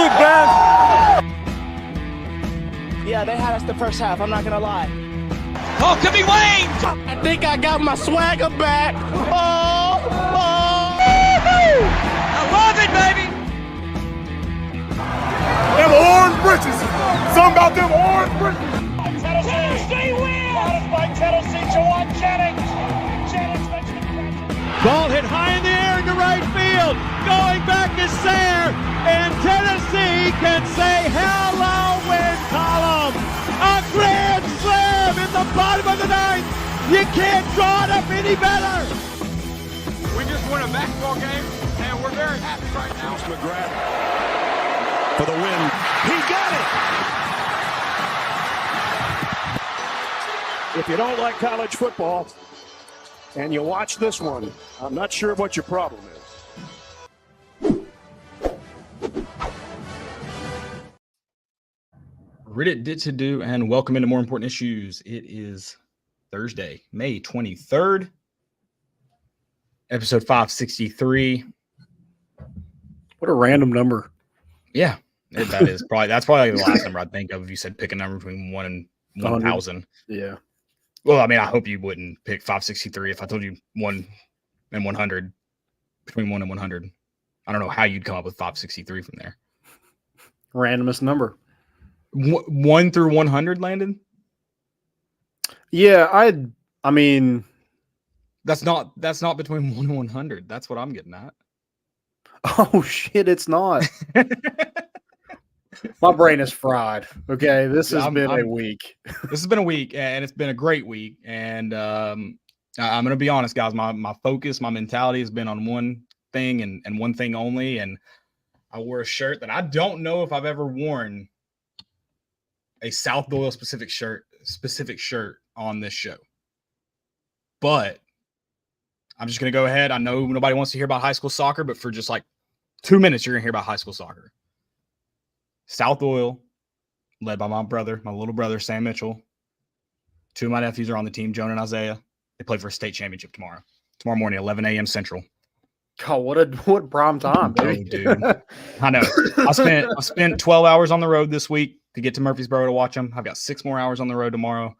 week, man. Yeah, they had us the first half, I'm not going to lie. Oh, could be Wayne! I think I got my swagger back. Oh! I love it, baby! Them orange britches. Something about them orange britches. Tennessee wins! By Tennessee, Jawan Jennings. Jennings makes the catch. Ball hit high in the air into right field. Going back is Sayre. And Tennessee can say hello, win column. A grand slam in the bottom of the ninth. You can't draw it up any better. We just won a basketball game, and we're very happy right now. McGrath for the win. He got it. If you don't like college football and you watch this one, I'm not sure what your problem is. Reddit did to do, and welcome into More Important Issues. It is Thursday, May 23rd, episode 563. What a random number. Yeah, that's probably like the last number I'd think of if you said pick a number between 1 and 1,000. Yeah. Well, I mean, I hope you wouldn't pick 563 if I told you 1 and 100, between 1 and 100. I don't know how you'd come up with 563 from there. Randomest number. 1 through 100, Landon? Yeah, I mean, That's not between 1 and 100. That's what I'm getting at. oh shit, it's not. My brain is fried. Okay, this has been a week. This has been a week, and it's been a great week. And I'm going to be honest, guys. My focus, my mentality has been on one thing and one thing only. And I wore a shirt that I don't know if I've ever worn a South Doyle specific shirt on this show. But I'm just going to go ahead. I know nobody wants to hear about high school soccer, but for just like 2 minutes, you're going to hear about high school soccer. South Doyle, led by my little brother, Sam Mitchell. 2 of my nephews are on the team, Jonah and Isaiah. They play for a state championship tomorrow morning, 11 a.m. Central. God, what prime time, baby. Oh, dude. I know. I spent 12 hours on the road this week to get to Murfreesboro to watch them. I've got 6 more hours on the road tomorrow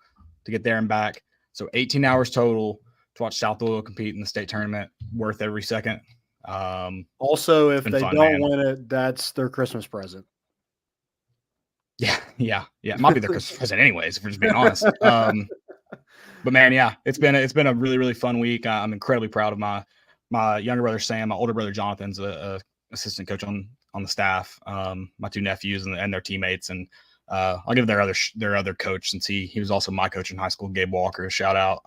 to get there and back. So 18 hours total to watch South Doyle compete in the state tournament. Worth every second. Also, if they don't win it, that's their Christmas present. Yeah. It might be their Christmas present anyways, if we're just being honest. But man, yeah, it's been a really, really fun week. I'm incredibly proud of my younger brother Sam, my older brother Jonathan's a assistant coach on the staff. My 2 nephews and their teammates, and I'll give their other coach, since he was also my coach in high school, Gabe Walker, a shout out.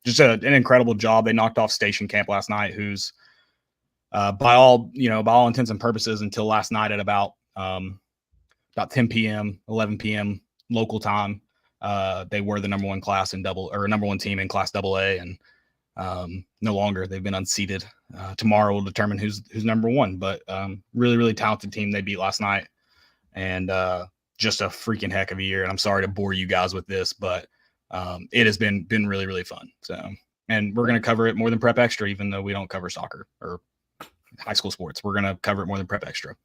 Just an incredible job. They knocked off Station Camp last night, who's by all intents and purposes until last night at about 10 p.m., 11 p.m. local time. They were the number one class number one team in Class AA, and no longer. They've been unseated. Tomorrow will determine who's number one. But really, really talented team they beat last night, and just a freaking heck of a year. And I'm sorry to bore you guys with this, but it has been really, really fun. So, and we're going to cover it more than Prep Extra, even though we don't cover soccer or high school sports. We're going to cover it more than Prep Extra.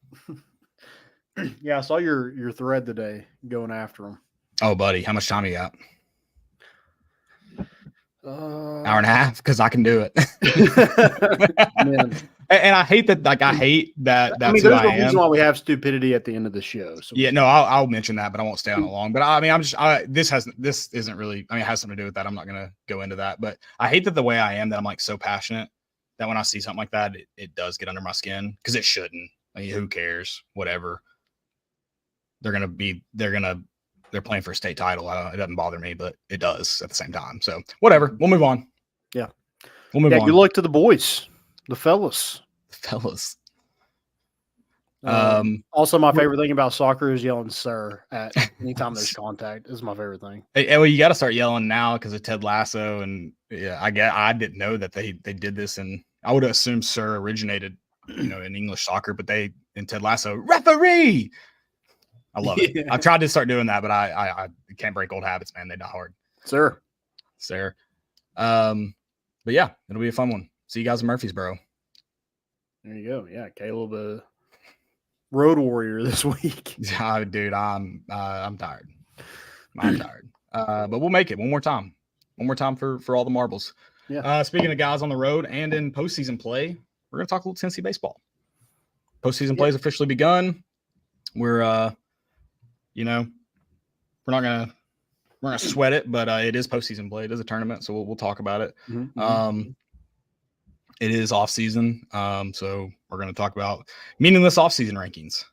Yeah, I saw your thread today going after them. Oh, buddy, how much time you got? Hour and a half, because I can do it. And I hate that. Like, I hate that. That's there's a reason why we have stupidity at the end of the show. So yeah, no, I'll mention that, but I won't stay on it long. But I mean, this isn't really. I mean, it has something to do with that. I'm not gonna go into that. But I hate that the way I am, that I'm like so passionate that when I see something like that, it does get under my skin, because it shouldn't. I mean, who cares? Whatever. They're playing for a state title. It doesn't bother me, but it does at the same time. So whatever. We'll move on. Yeah. We'll move on. Good luck to the boys, the fellas. Also, my favorite thing about soccer is yelling "sir" at anytime there's contact. Is my favorite thing. Well, you got to start yelling now because of Ted Lasso, and yeah, I didn't know that they did this, and I would have assumed "sir" originated, in English soccer, but in Ted Lasso, referee. I love it. I tried to start doing that, but I can't break old habits, man. They die hard. Sir. But yeah, it'll be a fun one. See you guys in Murfreesboro. There you go. Yeah, Caleb. road warrior this week. Dude, I'm tired. I'm tired. But we'll make it one more time. One more time for all the marbles. Yeah. Speaking of guys on the road and in postseason play, we're gonna talk a little Tennessee baseball. Postseason play has officially begun. We're we're not gonna sweat it, but it is postseason play. It is a tournament, so we'll talk about it. Mm-hmm. It is off season, so we're gonna talk about meaningless off season rankings.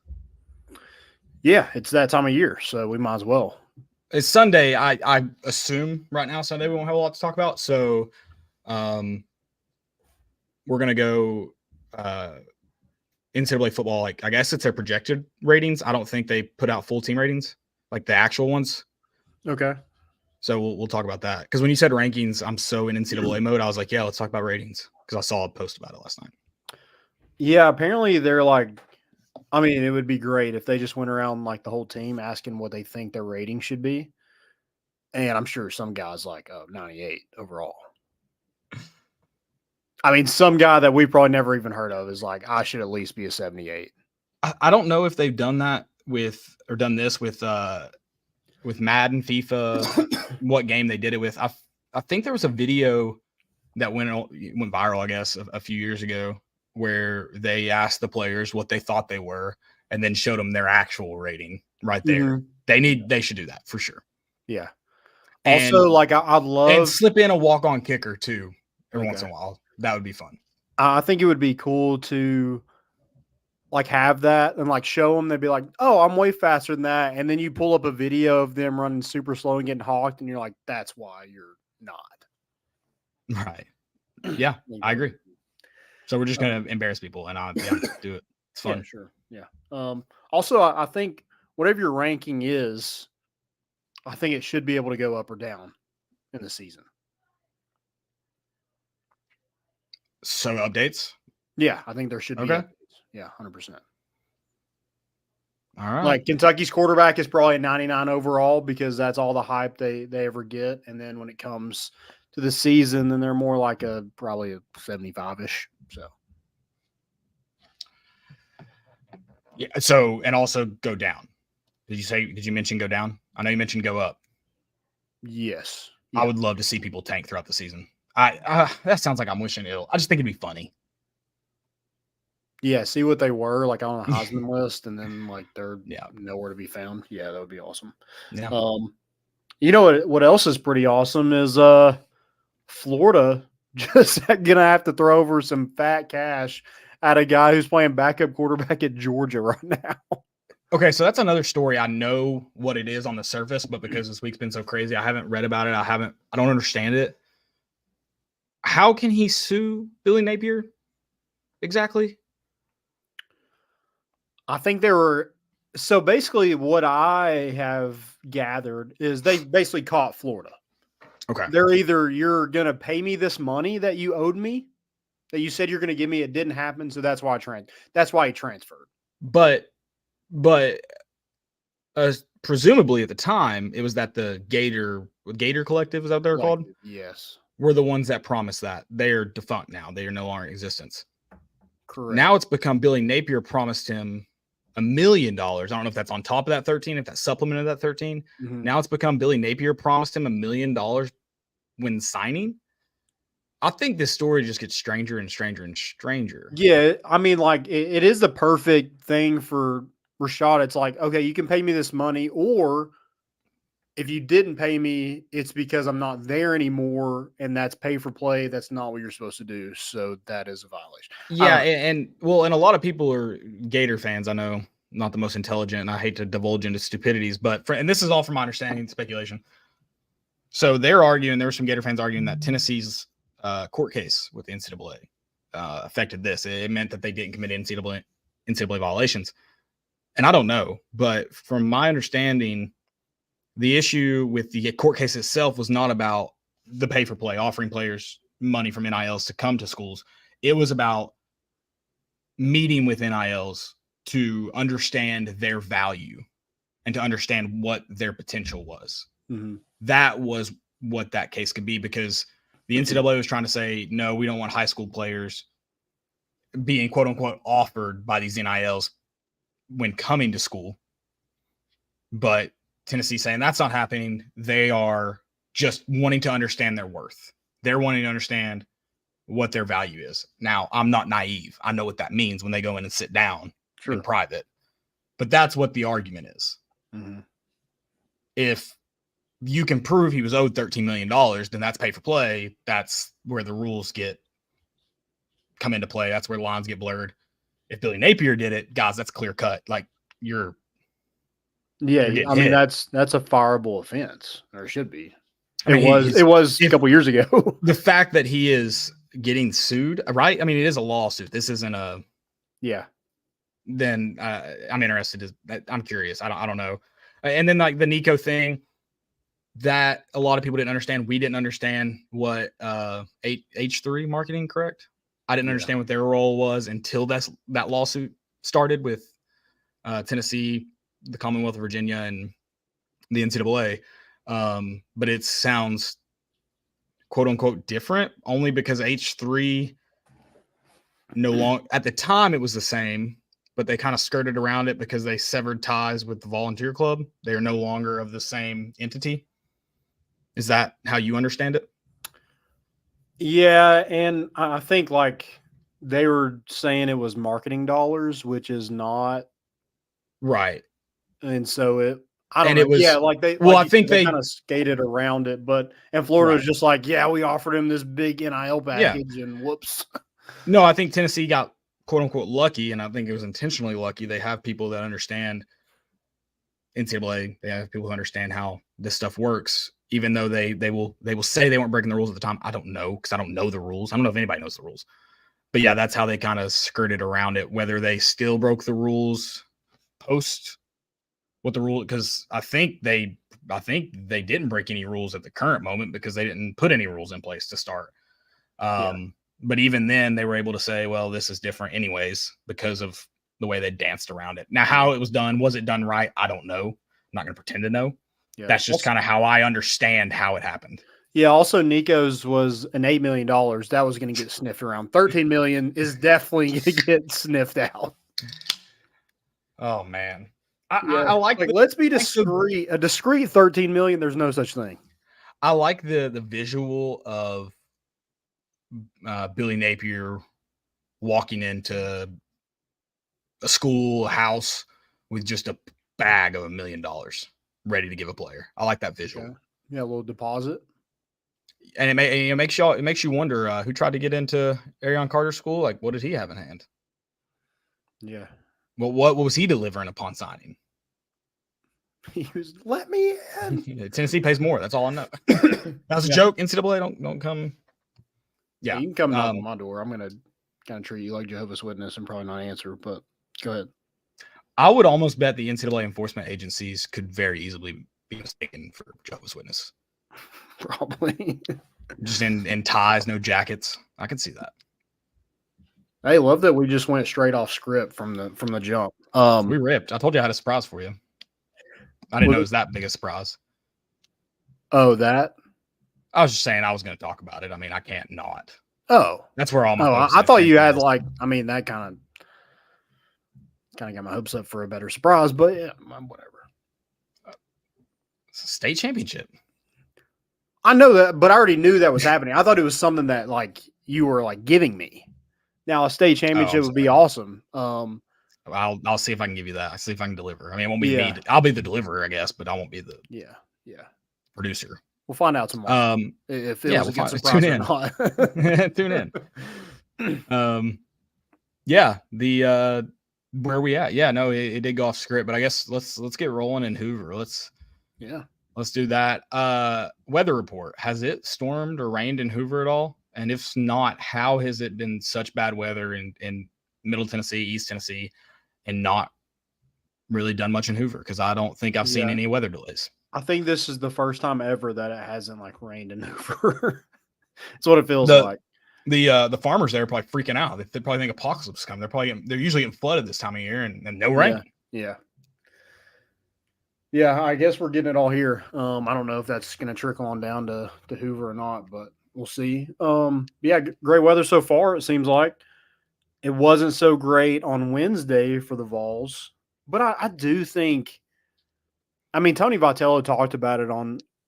Yeah, it's that time of year, so we might as well. It's Sunday. I assume right now Sunday we won't have a lot to talk about, so we're gonna go NCAA football. Like, I guess it's their projected ratings. I don't think they put out full team ratings, like the actual ones. Okay. So we'll talk about that. Because when you said rankings, I'm so in NCAA mode. I was like, yeah, let's talk about ratings because I saw a post about it last night. Yeah, apparently they're like, I mean, it would be great if they just went around like the whole team asking what they think their rating should be. And I'm sure some guys like 98 overall. I mean, some guy that we probably never even heard of is like, I should at least be a 78. I don't know if they've done that done this with Madden, FIFA, what game they did it with. I think there was a video that went viral, I guess, a few years ago, where they asked the players what they thought they were and then showed them their actual rating right there. Mm-hmm. They should do that for sure. Yeah. And, also, like I'd love and slip in a walk-on kicker too every once in a while. That would be fun. I think it would be cool to like have that and like show them. They'd be like, "Oh, I'm way faster than that," and then you pull up a video of them running super slow and getting hawked, and you're like, "That's why you're not." Right. Yeah, I agree. So we're just gonna embarrass people, and I'll do it. It's fun. Yeah, sure. Yeah. Also, I think whatever your ranking is, I think it should be able to go up or down in the season. So updates? Yeah, I think there should be. Okay. Updates. Yeah, 100%. All right. Like Kentucky's quarterback is probably a 99 overall because that's all the hype they ever get, and then when it comes to the season, then they're more like probably a 75-ish. So. Yeah. So, and also go down. Did you mention go down? I know you mentioned go up. Yes. Yeah. I would love to see people tank throughout the season. That sounds like I'm wishing ill. I just think it'd be funny. Yeah. See what they were like on a Heisman list, and then like they're nowhere to be found. Yeah, that would be awesome. Yeah. You know what else is pretty awesome is Florida just gonna have to throw over some fat cash at a guy who's playing backup quarterback at Georgia right now. Okay, so that's another story. I know what it is on the surface, but because this week's been so crazy, I haven't read about it. I don't understand it. How can he sue Billy Napier exactly? I think so basically what I have gathered is they basically caught Florida. Okay. They're either you're going to pay me this money that you owed me, that you said you're going to give me, it didn't happen, so that's why he transferred. But presumably at the time, it was that the Gator Collective, is that what they're called? Yes. Were the ones that promised that. They are defunct now. They are no longer in existence. Correct. Now it's become Billy Napier promised him $1 million. I don't know if that's on top of that 13, if that supplemented that 13. Mm-hmm. Now it's become Billy Napier promised him $1 million when signing. I think this story just gets stranger and stranger and stranger. Yeah, I mean, like it is the perfect thing for Rashad. It's like, okay, you can pay me this money, or if you didn't pay me, it's because I'm not there anymore, and that's pay for play. That's not what you're supposed to do. So that is a violation. Yeah, and a lot of people are Gator fans. I know, not the most intelligent, and I hate to divulge into stupidities, but and this is all from my understanding and speculation. So they're arguing, there were some Gator fans arguing that Tennessee's court case with the NCAA affected this. It meant that they didn't commit NCAA violations. And I don't know, but from my understanding, the issue with the court case itself was not about the pay for play, offering players money from NILs to come to schools. It was about meeting with NILs to understand their value and to understand what their potential was. Mm-hmm. That was what that case could be, because the NCAA was trying to say, no, we don't want high school players being quote unquote offered by these NILs when coming to school. But Tennessee saying that's not happening. They are just wanting to understand their worth. They're wanting to understand what their value is. Now, I'm not naive. I know what that means when they go in and sit down in private. But that's what the argument is. Mm-hmm. If you can prove he was owed $13 million, then that's pay for play. That's where the rules come into play. That's where lines get blurred. If Billy Napier did it, guys, that's clear cut. Like you're I mean, hit. that's a fireable offense, or it should be. I mean, it was a couple years ago. The fact that he is getting sued, right? I mean, it is a lawsuit. This isn't a. Yeah. Then I'm interested. I'm curious. I don't know. And then like the Nico thing, that a lot of people didn't understand. We didn't understand what H3 marketing, correct? I didn't understand what their role was until that lawsuit started with Tennessee, the Commonwealth of Virginia, and the NCAA. But it sounds quote unquote different only because H3 no longer, at the time it was the same, but they kind of skirted around it because they severed ties with the volunteer club. They are no longer of the same entity. Is that how you understand it? Yeah, and I think like they were saying it was marketing dollars, which is not right. And so I don't know. It was, I think they kind of skated around it, and Florida was just like, yeah, we offered him this big NIL package, and whoops. No, I think Tennessee got quote unquote lucky, and I think it was intentionally lucky. They have people that understand NCAA. They have people who understand how this stuff works, even though they will say they weren't breaking the rules at the time. I don't know because I don't know the rules. I don't know if anybody knows the rules. But yeah, that's how they kind of skirted around it. Whether they still broke the rules post what the rule, because I think they didn't break any rules at the current moment because they didn't put any rules in place to start. But even then they were able to say, well, this is different anyways because of the way they danced around it. Now, how it was done, was it done right? I don't know. I'm not going to pretend to know. Yeah, that's just kind of how I understand how it happened. Yeah. Also, Nico's was an $8 million. That was going to get sniffed around. $13 million is definitely going to get sniffed out. Oh man. I like let's be discreet. A discreet $13 million. There's no such thing. I like the visual of Billy Napier walking into a school house with just a bag of $1 million ready to give a player. I like that visual. Yeah, a little deposit. And it makes you wonder who tried to get into Arion Carter's school. Like, what did he have in hand? Yeah. Well, what was he delivering upon signing? He was, let me in. Tennessee pays more. That's all I know. That was a joke. NCAA don't come. Yeah, you can come knock on my door. I'm gonna kind of treat you like Jehovah's Witness and probably not answer. But go ahead. I would almost bet the NCAA enforcement agencies could very easily be mistaken for Jehovah's Witness. Probably. Just in ties, no jackets. I can see that. I love that we just went straight off script from the jump. We ripped. I told you I had a surprise for you. I didn't know it was that big a surprise. Oh, that? I was just saying I was going to talk about it. I mean, I can't not. Oh. That's where all my I thought you had that kind of got my hopes up for a better surprise, but yeah, whatever. It's a state championship. I know that, but I already knew that was happening. I thought it was something that you were giving me. Now a state championship would be awesome. I'll see if I can give you that. I'll see if I can deliver. I mean, it won't be me. I'll be the deliverer, I guess, but I won't be the producer. We'll find out tomorrow. If it was a good surprise tune or in. not. Tune in. Where are we at? Yeah, no, it did go off script, but I guess let's get rolling in Hoover. Let's do that. Weather report. Has it stormed or rained in Hoover at all? And if not, how has it been such bad weather in Middle Tennessee, East Tennessee, and not really done much in Hoover? Because I don't think I've seen any weather delays. I think this is the first time ever that it hasn't rained in Hoover. That's what it feels like. The farmers there are probably freaking out. They probably think apocalypse is coming. They're usually getting flooded this time of year and no rain. Yeah, I guess we're getting it all here. I don't know if that's going to trickle on down to Hoover or not, but we'll see. Great weather so far, it seems like. It wasn't so great on Wednesday for the Vols. But I do think, I mean, Tony Vitello talked about it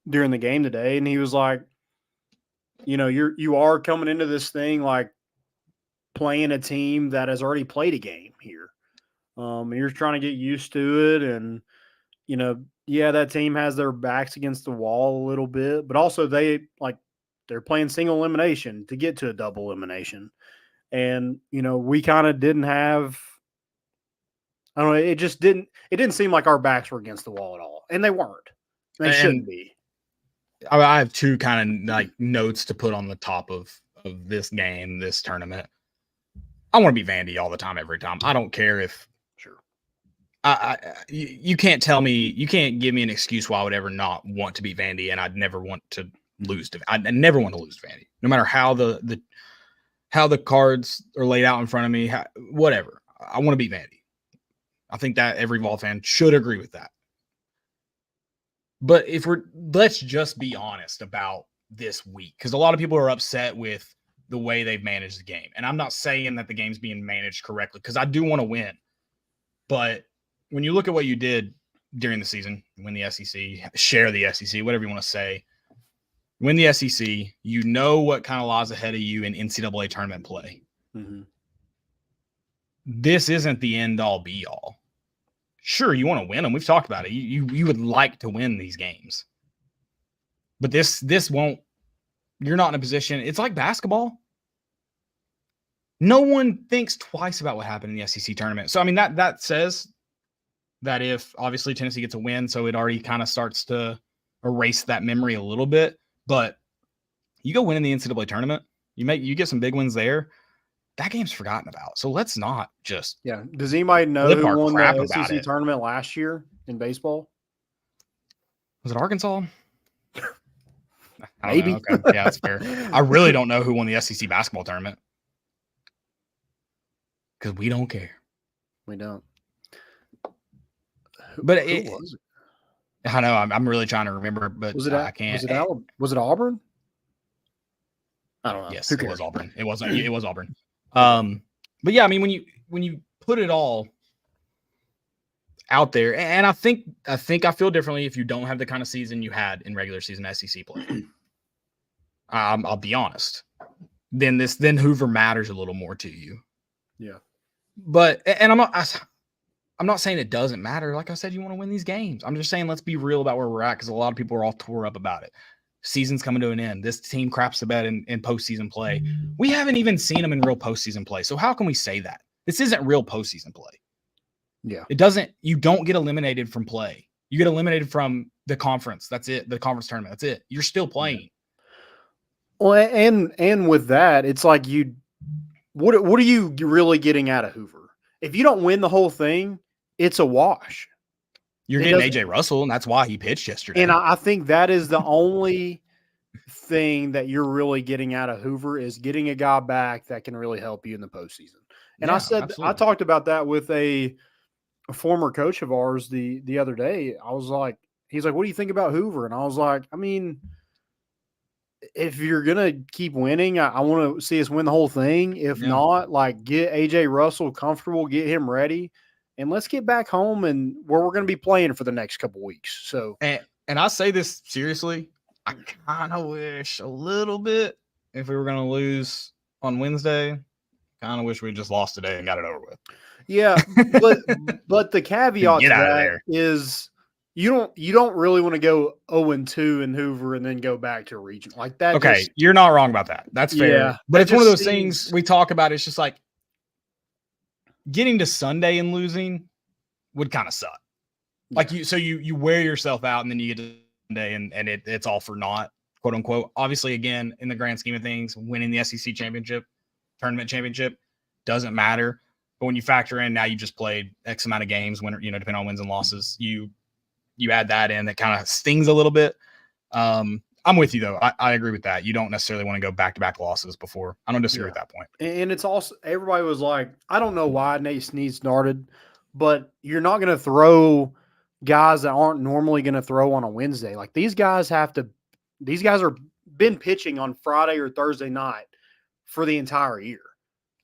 during the game today, and he was like, you are coming into this thing like playing a team that has already played a game here. You're trying to get used to it, and yeah, that team has their backs against the wall a little bit, but also they're playing single elimination to get to a double elimination. And, we kind of didn't have, I don't know, it didn't seem like our backs were against the wall at all. And they weren't. They shouldn't be. I have two kind of like notes to put on the top of this game, this tournament. I want to be Vandy all the time, every time. I don't care if you can't tell me, you can't give me an excuse why I would ever not want to beat Vandy, and I'd never want to lose to. I never want to lose to Vandy, no matter how the cards are laid out in front of me. Whatever, I want to beat Vandy. I think that every Vol fan should agree with that. But let's just be honest about this week, because a lot of people are upset with the way they've managed the game, and I'm not saying that the game's being managed correctly, because I do want to win, but when you look at what you did during the season, win the SEC, share the SEC, whatever you want to say, win the SEC, you know what kind of lies ahead of you in NCAA tournament play. Mm-hmm. This isn't the end all be all. Sure, you want to win them. We've talked about it. You would like to win these games, but this won't. You're not in a position. It's like basketball. No one thinks twice about what happened in the SEC tournament. So I mean that says that if obviously Tennessee gets a win, so it already kind of starts to erase that memory a little bit. But you go win in the NCAA tournament, you get some big wins there. That game's forgotten about. So let's not just Does anybody know flip who our won crap the about SEC it. tournament last year in baseball? Was it Arkansas? I don't Maybe. know. Okay. Yeah, that's fair. I really don't know who won the SEC basketball tournament, because we don't care. We don't. But who was it? I know I'm really trying to remember, but I can't. Was it Auburn? I don't know. Yes, it was Auburn. It was Auburn. But yeah, I mean, when you put it all out there, and I think I feel differently if you don't have the kind of season you had in regular season SEC play. I'll be honest. Then Hoover matters a little more to you. Yeah. But I'm not saying it doesn't matter. Like I said, you want to win these games. I'm just saying let's be real about where we're at, because a lot of people are all tore up about it. Season's coming to an end. This team craps the bed in postseason play. We haven't even seen them in real postseason play. So how can we say that? This isn't real postseason play. Yeah. You don't get eliminated from play. You get eliminated from the conference. That's it. The conference tournament. That's it. You're still playing. Yeah. Well, and with that, it's like what are you really getting out of Hoover? If you don't win the whole thing, it's a wash. You're getting AJ Russell, and that's why he pitched yesterday. And I think that is the only thing that you're really getting out of Hoover, is getting a guy back that can really help you in the postseason. And I talked about that with a former coach of ours the other day. I was like, he's like, what do you think about Hoover? And I was like, I mean, if you're going to keep winning, I want to see us win the whole thing. If not, like, get AJ Russell comfortable, get him ready, and let's get back home and where we're going to be playing for the next couple weeks. So, and I say this seriously, I kind of wish a little bit, if we were going to lose on Wednesday, kind of wish we just lost today and got it over with. Yeah, but the caveat to that is you don't really want to go 0-2 in Hoover and then go back to a region like that. Okay, you're not wrong about that. That's fair. Yeah, but it's one of those things we talk about. It's just like getting to Sunday and losing would kind of suck. Like you wear yourself out, and then you get to Sunday and it's all for naught, quote unquote. Obviously, again, in the grand scheme of things, winning the SEC tournament championship doesn't matter. But when you factor in now you just played X amount of games, when depending on wins and losses, you add that in, that kind of stings a little bit. I'm with you though. I agree with that. You don't necessarily want to go back-to-back losses before. I don't disagree with that point. And it's also, everybody was like, I don't know why Nate Snead started, but you're not going to throw guys that aren't normally going to throw on a Wednesday. Like these guys are been pitching on Friday or Thursday night for the entire year.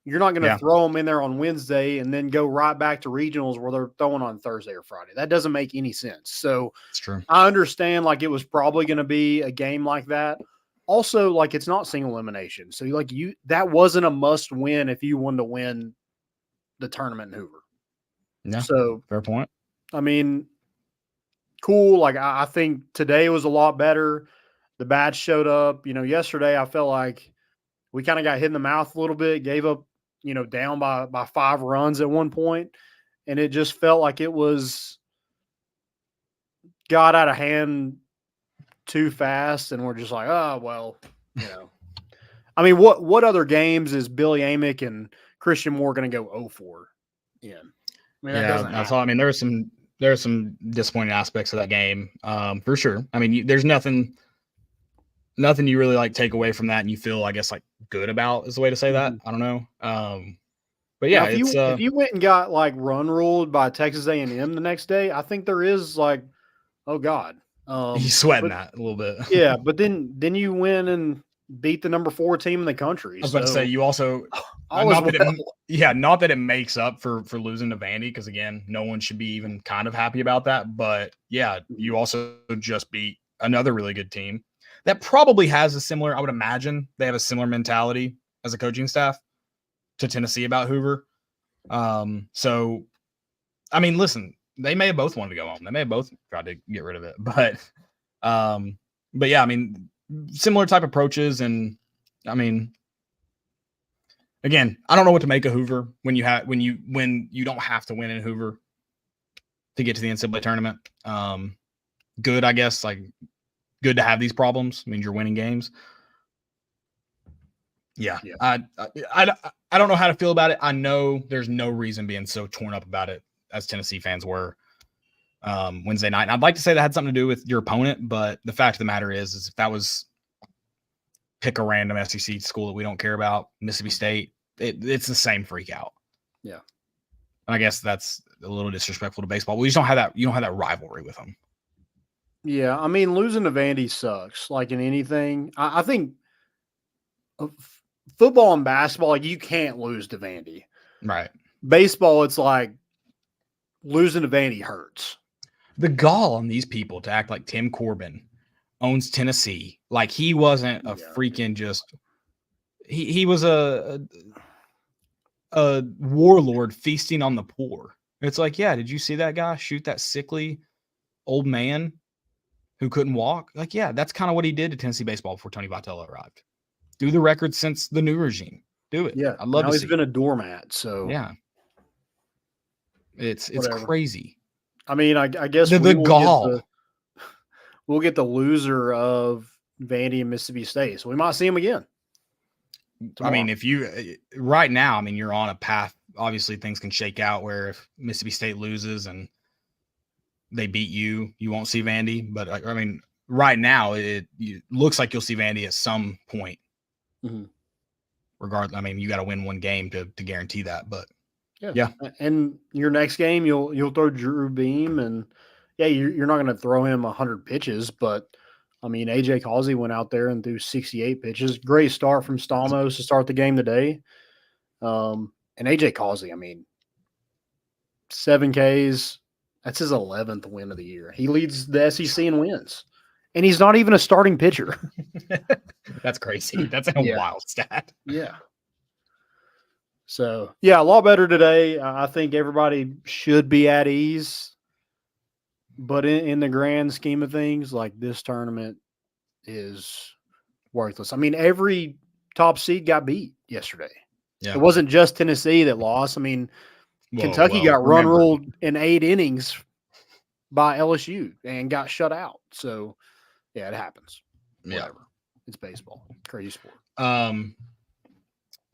You're not going to Yeah. throw them in there on Wednesday and then go right back to regionals where they're throwing on Thursday or Friday. That doesn't make any sense. So It's true. I understand like it was probably going to be a game like that. Also, like it's not single elimination. So that wasn't a must win if you wanted to win the tournament in Hoover. Yeah. So Fair point. I mean, cool. Like I think today was a lot better. The badge showed up. Yesterday I felt like we kind of got hit in the mouth a little bit, gave up, down by 5 runs at one point, and it just felt like it got out of hand too fast, and we're just like, oh well, I mean, what other games is Billy Amick and Christian Moore going to go 0-4 in? I mean, that doesn't that's happen. all. I mean, there are some disappointing aspects of that game, for sure. I mean, there's nothing you really like take away from that, and you feel, I guess, like good about is the way to say that. I don't know. But yeah, now, if you went and got like run ruled by Texas A&M the next day, I think there is like, oh God, he's sweating that a little bit. Yeah, but then you win and beat the number 4 team in the country. I was about to say, you also not that it makes up for losing to Vandy, because again, no one should be even kind of happy about that. But yeah, you also just beat another really good team that probably has a similar, I would imagine they have a similar mentality as a coaching staff to Tennessee about Hoover. So, I mean, listen, they may have both wanted to go home. They may have both tried to get rid of it, but yeah, I mean, similar type approaches. And I mean, again, I don't know what to make of Hoover when you don't have to win in Hoover to get to the NCAA tournament. Good, I guess, like good to have these problems. I mean, you're winning games. Yeah. I don't know how to feel about it. I know there's no reason being so torn up about it as Tennessee fans were Wednesday night. And I'd like to say that had something to do with your opponent, but the fact of the matter is if that was pick a random SEC school that we don't care about, Mississippi State, it's the same freak out. Yeah. And I guess that's a little disrespectful to baseball. We just don't have that. You don't have that rivalry with them. Yeah. I mean, losing to Vandy sucks. Like in anything, I think football and basketball, like you can't lose to Vandy. Right. Baseball, it's like losing to Vandy hurts. The gall on these people to act like Tim Corbin owns Tennessee. Like he wasn't a freaking just he was a warlord feasting on the poor. It's like, yeah, did you see that guy shoot that sickly old man who couldn't walk? Like, yeah, that's kind of what he did to Tennessee baseball before Tony Vitello arrived. Do the record since the new regime. Do it. Yeah. I'd love to see. He's been a doormat. So yeah. It's crazy. I mean, I guess the gall. We'll get the loser of Vandy and Mississippi State. So we might see him again tomorrow. I mean, if you right now, I mean, you're on a path. Obviously, things can shake out where if Mississippi State loses and they beat you, you won't see Vandy. But I mean, right now, it looks like you'll see Vandy at some point. Mm-hmm. Regardless, I mean, you got to win one game to guarantee that. But yeah. And your next game, you'll throw Drew Beam, and yeah, you're not going to throw him 100 pitches, but I mean, AJ Causey went out there and threw 68 pitches. Great start from Stamos to start the game today. And AJ Causey, I mean, 7 Ks. That's his 11th win of the year. He leads the SEC in wins, and he's not even a starting pitcher. That's crazy. That's a wild stat. Yeah. So, yeah, a lot better today. I think everybody should be at ease. But in the grand scheme of things, like this tournament is worthless. I mean, every top seed got beat yesterday. Yeah. It wasn't just Tennessee that lost. I mean, Kentucky got run ruled in 8 innings by LSU and got shut out. So, yeah, it happens. Yeah. Whatever. It's baseball. Crazy sport.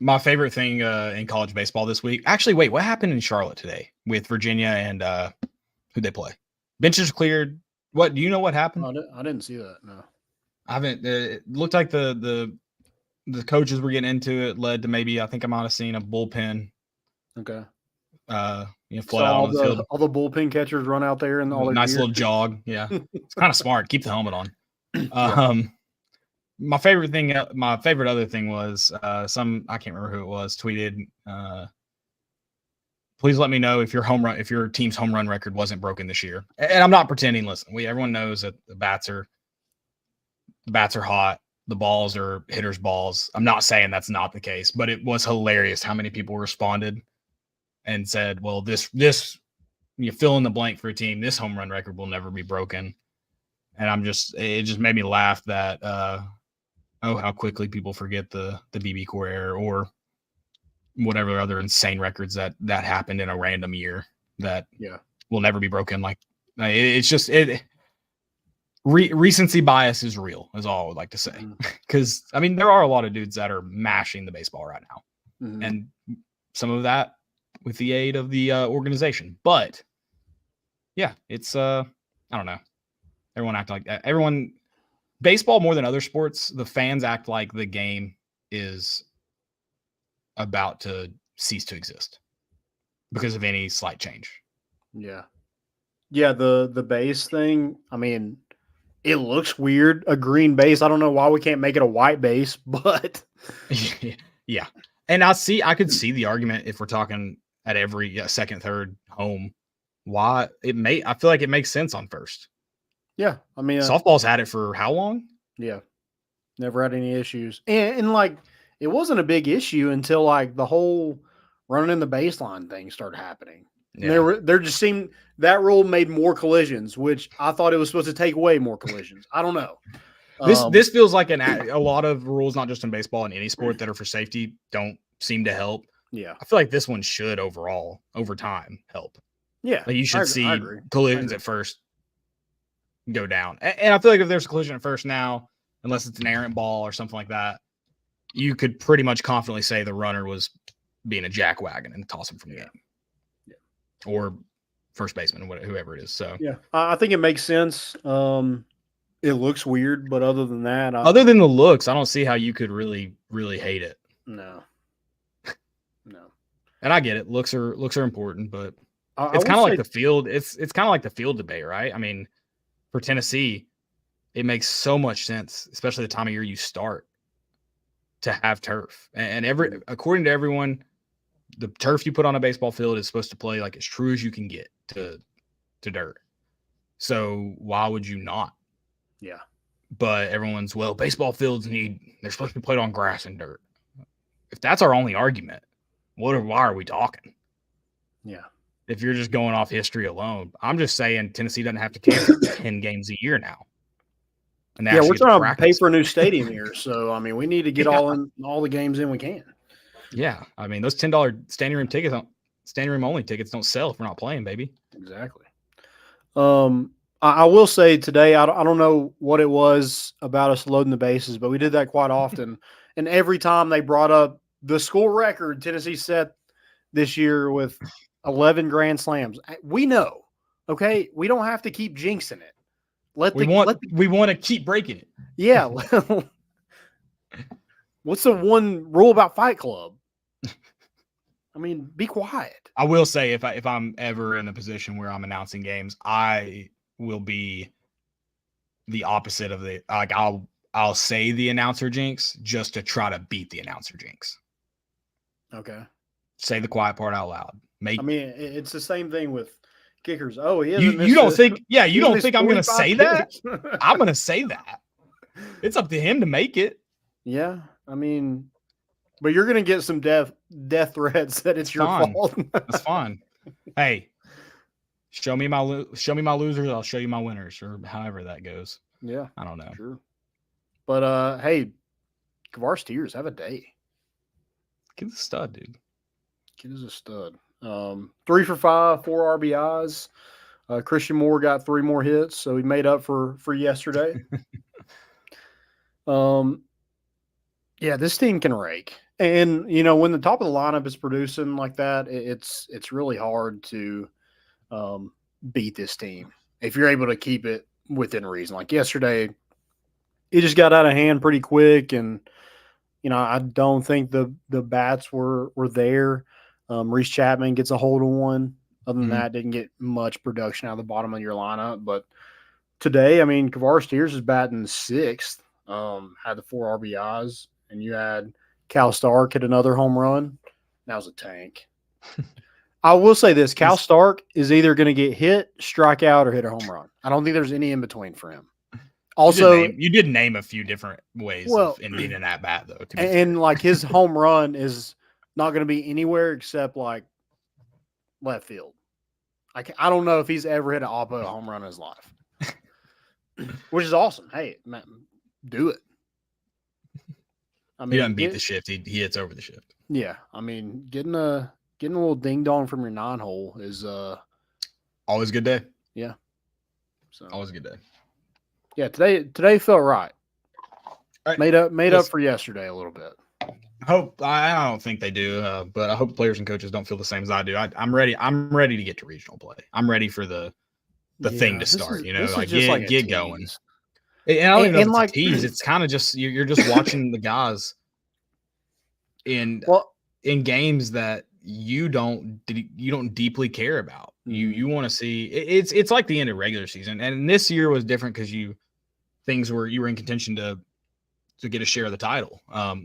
My favorite thing in college baseball this week. Actually, wait, what happened in Charlotte today with Virginia and who'd they play? Benches cleared. What do you know what happened? I didn't see that. No, I haven't. It looked like the coaches were getting into it. Led to maybe I think I might have seen a bullpen. Okay. Flood out on the field. All the bullpen catchers run out there and all their nice gear. Little jog. Yeah, it's kind of smart. Keep the helmet on. my favorite other thing was I can't remember who it was, tweeted, please let me know if your team's home run record wasn't broken this year. And I'm not pretending. Listen, everyone knows that the bats are hot. The balls are hitters' balls. I'm not saying that's not the case, but it was hilarious how many people responded and said, well, this you fill in the blank for a team, this home run record will never be broken. And it just made me laugh that how quickly people forget the BB core error or whatever other insane records that happened in a random year that will never be broken. Like it's just recency bias is real, is all I would like to say. Because I mean, there are a lot of dudes that are mashing the baseball right now, and some of that with the aid of the organization. But yeah, it's I don't know. Everyone act like everyone. Baseball more than other sports, the fans act like the game is about to cease to exist because of any slight change. Yeah. The base thing. I mean, it looks weird. A green base. I don't know why we can't make it a white base, but yeah. And I could see the argument if we're talking at every second, third home. Why I feel like it makes sense on first. Yeah, I mean, softball's had it for how long? Yeah, never had any issues, and like it wasn't a big issue until like the whole running in the baseline thing started happening. Yeah. There just seemed that rule made more collisions, which I thought it was supposed to take away more collisions. I don't know. This feels like a lot of rules, not just in baseball, in any sport that are for safety, don't seem to help. Yeah, I feel like this one should overall over time help. Yeah, like you should see collisions at first go down. And I feel like if there's a collision at first now, unless it's an errant ball or something like that, you could pretty much confidently say the runner was being a jackwagon and toss him from the game. Yeah. Or first baseman, whoever it is. So yeah, I think it makes sense. It looks weird, but other than that, other than the looks, I don't see how you could really, really hate it. No. And I get it. Looks are important, but it's kind of like the field. It's kind of like the field debate, right? I mean, for Tennessee, it makes so much sense, especially the time of year you start, to have turf. And according to everyone, the turf you put on a baseball field is supposed to play like as true as you can get to dirt. So why would you not? Yeah. But everyone's, baseball fields they're supposed to be played on grass and dirt. If that's our only argument, why are we talking? Yeah. If you're just going off history alone, I'm just saying Tennessee doesn't have to cancel 10 games a year now. And we're trying to pay for a new stadium here. So, I mean, we need to get all the games in we can. Yeah. I mean, those $10 standing room only tickets don't sell if we're not playing, baby. Exactly. I will say today, I don't know what it was about us loading the bases, but we did that quite often. And every time they brought up the school record Tennessee set this year with 11 grand slams. We know, okay? We don't have to keep jinxing it. We want to keep breaking it. Yeah. What's the one rule about Fight Club? I mean, be quiet. I will say if I'm ever in a position where I'm announcing games, I will be the opposite of I'll say the announcer jinx just to try to beat the announcer jinx. Okay. Say the quiet part out loud. It's the same thing with kickers. Oh, he you don't think I'm going to say that? I'm going to say that. It's up to him to make it. Yeah, I mean, but you're going to get some death threats that it's your fault. That's fine. Hey, show me my losers. I'll show you my winners, or however that goes. Yeah, I don't know. Sure. But hey, Kavar Steers, have a day. Kid's a stud, dude. Kid is a stud. 3 for 5, 4 RBIs. Christian Moore got 3 more hits, so he made up for yesterday. Yeah, this team can rake. And, when the top of the lineup is producing like that, it's really hard to beat this team if you're able to keep it within reason. Like yesterday, it just got out of hand pretty quick, and I don't think the bats were there. Reese Chapman gets a hold of one. Other than that, didn't get much production out of the bottom of your lineup. But today, I mean, Kavar Steers is batting 6th. had the 4 RBIs, and you had Cal Stark hit another home run. That was a tank. I will say this: Cal Stark is either going to get hit, strike out, or hit a home run. I don't think there's any in between for him. Also, you did name a few different ways of ending an at bat, though. And like his home run is not going to be anywhere except like left field. I don't know if he's ever hit an Oppo home run in his life, which is awesome. Hey, man, do it. I mean, he doesn't beat the shift; he hits over the shift. Yeah, I mean, getting a little ding dong from your 9-hole is always a good day. Yeah, so always a good day. Yeah, today felt right. Made up for yesterday a little bit. I don't think they do, but I hope players and coaches don't feel the same as I do. I'm ready. I'm ready to get to regional play. I'm ready for the thing to start. Get going. And I don't even know if it's a tease. It's kind of just you're just watching the guys in games that you don't deeply care about. You want to see it's like the end of regular season, and this year was different because you were in contention to get a share of the title,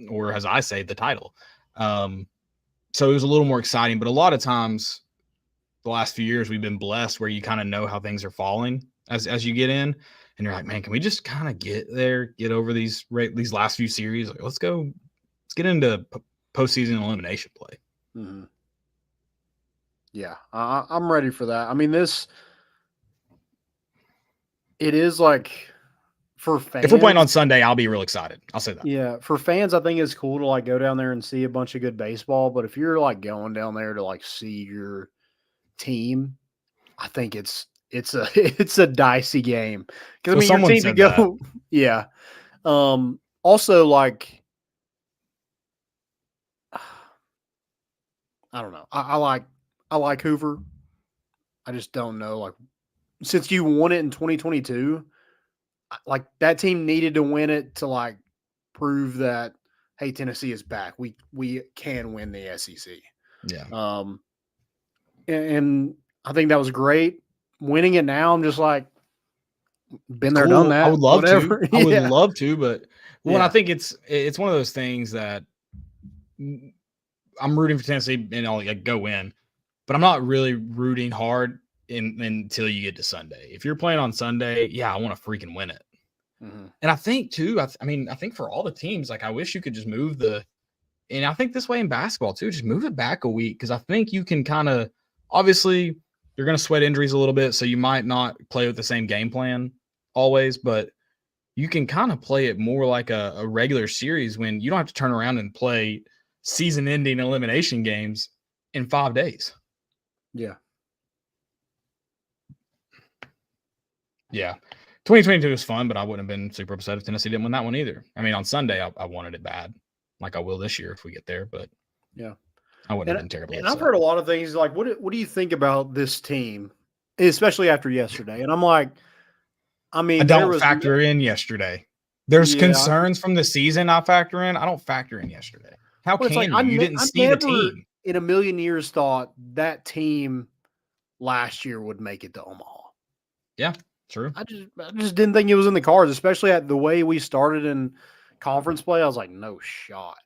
or as I say, the title. So it was a little more exciting, but a lot of times the last few years we've been blessed where you kind of know how things are falling as you get in, and you're like, man, can we just kind of get over these last few series? Like, let's get into postseason elimination play. Mm-hmm. Yeah, I'm ready for that. I mean, it is like for fans. If we're playing on Sunday, I'll be real excited. I'll say that. Yeah, for fans, I think it's cool to like go down there and see a bunch of good baseball. But if you're like going down there to like see your team, I think it's a dicey game because I mean your team to go. That. Yeah. Also, like I don't know. I like Hoover. I just don't know. Like, since you won it in 2022, like that team needed to win it to like prove that, hey, Tennessee is back. We can win the SEC. Yeah. And I think that was great. Winning it now, I'm just like, been there, done that. I would love to. I would love to, but I think it's one of those things that I'm rooting for Tennessee and I'll like go win, but I'm not really rooting hard until you get to Sunday. If you're playing on Sunday, yeah, I want to freaking win it. Mm-hmm. And I think too, I think for all the teams, like I wish you could just move and I think this way in basketball too, just move it back a week. Cause I think you can kind of, obviously you're going to sweat injuries a little bit. So you might not play with the same game plan always, but you can kind of play it more like a regular series when you don't have to turn around and play season-ending elimination games in 5 days. Yeah. Yeah. 2022 was fun, but I wouldn't have been super upset if Tennessee didn't win that one either. I mean, on Sunday, I wanted it bad, like I will this year if we get there, but yeah, I wouldn't have been terribly upset. And I've heard a lot of things like, what do you think about this team, especially after yesterday? And I'm like, I mean, I don't factor in yesterday. There's concerns from the season I factor in. I don't factor in yesterday. How can you? You didn't see the team. In a million years thought that team last year would make it to Omaha. Yeah, true. I just didn't think it was in the cards, especially at the way we started in conference play. I was like, no shot.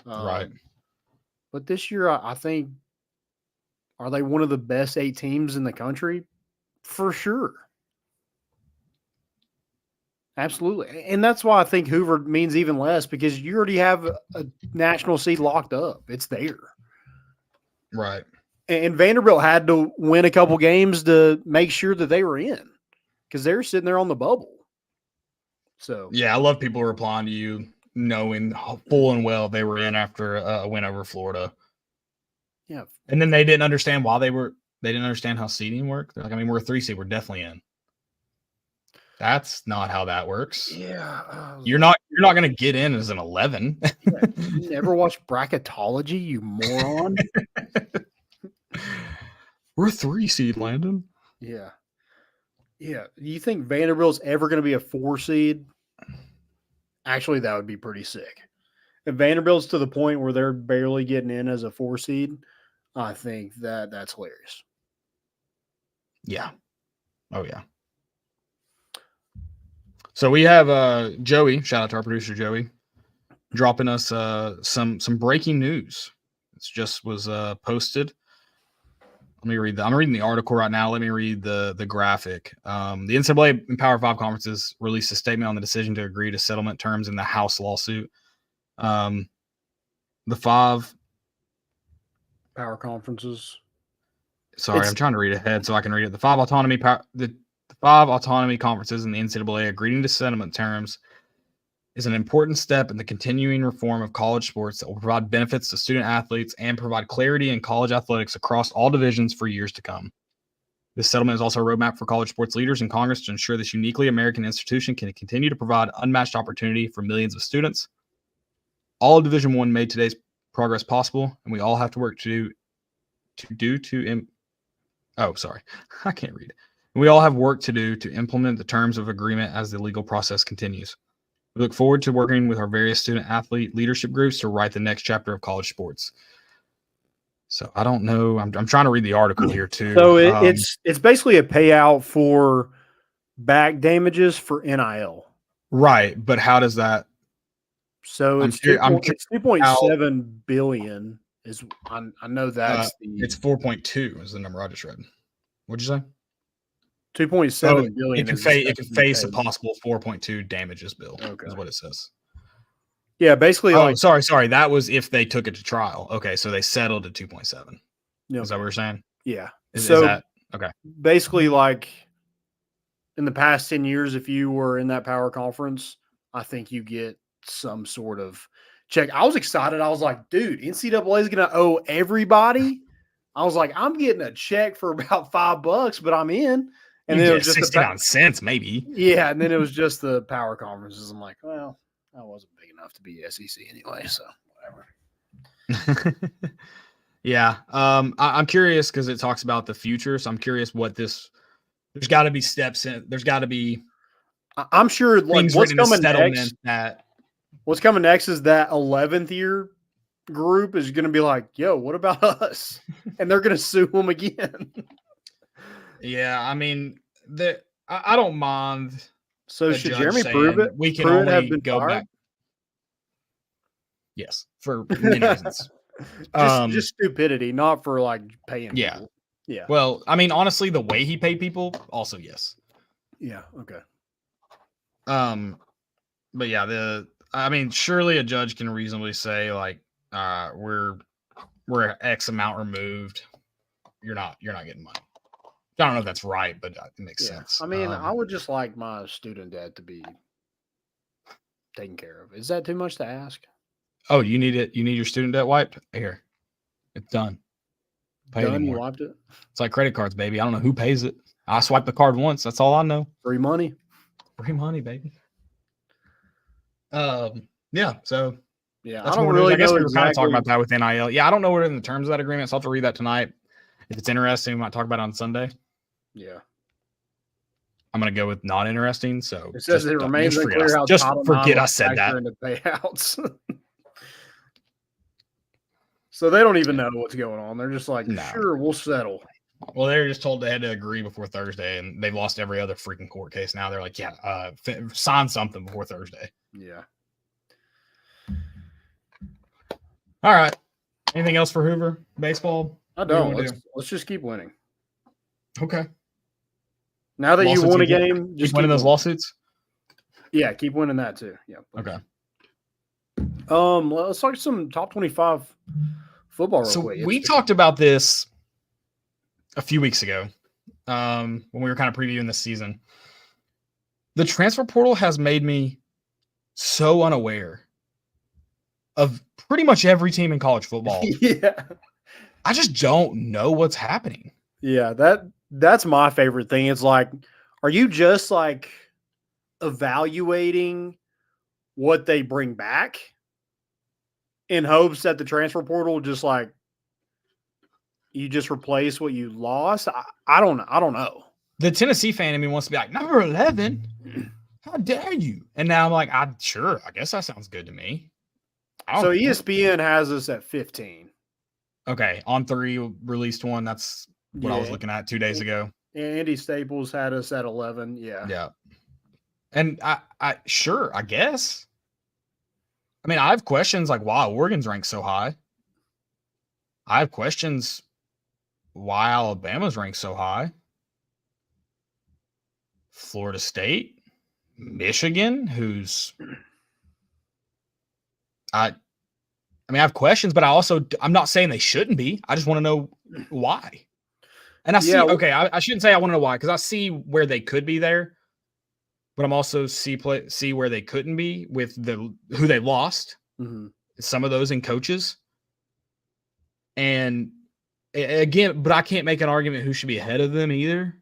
Right. But this year, I think, are they one of the best 8 teams in the country? For sure. Absolutely. And that's why I think Hoover means even less, because you already have a national seed locked up. It's there. Right. And Vanderbilt had to win a couple games to make sure that they were in, because they're sitting there on the bubble. So yeah, I love people replying to you knowing full and well they were in after a win over Florida. Yeah. And then they didn't understand why they didn't understand how seeding worked. They're like, I mean, we're a 3 seed. We're definitely in. That's not how that works. Yeah. You're not going to get in as an 11. You never watched bracketology, you moron. We're a 3 seed, Landon. Yeah. Yeah. You think Vanderbilt's ever going to be a 4 seed? Actually, that would be pretty sick. If Vanderbilt's to the point where they're barely getting in as a 4 seed, I think that's hilarious. Yeah. Oh, yeah. So we have Joey, shout out to our producer Joey, dropping us some breaking news. It's just was posted. Let me read that. I'm reading the article right now. Let me read the graphic. The NCAA and Power 5 conferences released a statement on the decision to agree to settlement terms in the House lawsuit. The 5 Power conferences. Sorry, I'm trying to read ahead so I can read it. The 5 autonomy conferences in the NCAA agreeing to settlement terms is an important step in the continuing reform of college sports that will provide benefits to student athletes and provide clarity in college athletics across all divisions for years to come. This settlement is also a roadmap for college sports leaders in Congress to ensure this uniquely American institution can continue to provide unmatched opportunity for millions of students. All of Division I made today's progress possible, and we all have to work I can't read it. We all have work to do to implement the terms of agreement as the legal process continues. We look forward to working with our various student athlete leadership groups to write the next chapter of college sports. So I don't know. I'm trying to read the article here too. So it's basically a payout for back damages for NIL. Right, but how does that? So it's 2.7 billion. Is I know that's it's 4.2 is the number I just read. What'd you say? 2.7 billion. It can face a possible 4.2 damages bill. Okay. Is what it says. Yeah, basically. Sorry. That was if they took it to trial. Okay, so they settled at 2.7. Okay. Is that what you're saying? Yeah. Is that okay? Basically, like in the past 10 years, if you were in that power conference, I think you get some sort of check. I was excited. I was like, dude, NCAA is going to owe everybody. I was like, I'm getting a check for about $5, but I'm in. And then it was just 69 cents, maybe. Yeah, and then it was just the power conferences. I'm like, well, that wasn't big enough to be SEC anyway, so whatever. Yeah, I'm curious because it talks about the future, so I'm curious what this. There's got to be steps in. There's got to be. I'm sure like what's coming next. What's coming next is that 11th year group is going to be like, yo, what about us? And they're going to sue them again. Yeah, I mean, I don't mind. So should Jeremy prove it? We can only go back. Yes, for many reasons. just stupidity, not for like paying people. Yeah. Well, I mean, honestly, the way he paid people, also yes. Yeah. Okay. But yeah, I mean, surely a judge can reasonably say like, we're X amount removed. You're not getting money. I don't know if that's right, but it makes sense. I mean, I would just like my student debt to be taken care of. Is that too much to ask? Oh, you need it. You need your student debt wiped? Here. It's done. Done? You wiped it? It's like credit cards, baby. I don't know who pays it. I swiped the card once. That's all I know. Free money. Free money, baby. Yeah. So yeah, that's I don't really I guess know we were kind of talking about that with NIL. Yeah, I don't know what are in the terms of that agreement, so I'll have to read that tonight. If it's interesting, we might talk about it on Sunday. Yeah. I'm going to go with not interesting. So it says it remains unclear how just forget I said that. Into payouts. So they don't even know what's going on. They're just like, sure, we'll settle. Well, they're just told they had to agree before Thursday, and they've lost every other freaking court case. Now they're like, yeah, sign something before Thursday. Yeah. All right. Anything else for Hoover baseball? I don't. Let's just keep winning. Okay. Now that you won a game, just keep winning those lawsuits. Yeah, keep winning that too. Yeah. Okay. Let's talk some top 25 football real quick. We talked about this a few weeks ago when we were kind of previewing this season. The transfer portal has made me so unaware of pretty much every team in college football. Yeah. I just don't know what's happening. Yeah, that's my favorite thing. It's like, are you just like evaluating what they bring back in hopes that the transfer portal just like you just replace what you lost? I don't know. The Tennessee fan in me wants to be like, number 11? How dare you? And now I'm like, I guess that sounds good to me. So ESPN has us at 15. Okay, On3 released one. That's what I was looking at 2 days ago. Andy Staples had us at 11. Yeah. Yeah. And sure, I guess. I mean, I have questions like why Oregon's ranked so high. I have questions why Alabama's ranked so high. Florida State, Michigan, I have questions, but I'm not saying they shouldn't be. I just want to know why. And I shouldn't say I want to know why, because I see where they could be there, but I'm also see where they couldn't be with who they lost. Mm-hmm. Some of those in coaches. And again, but I can't make an argument who should be ahead of them either.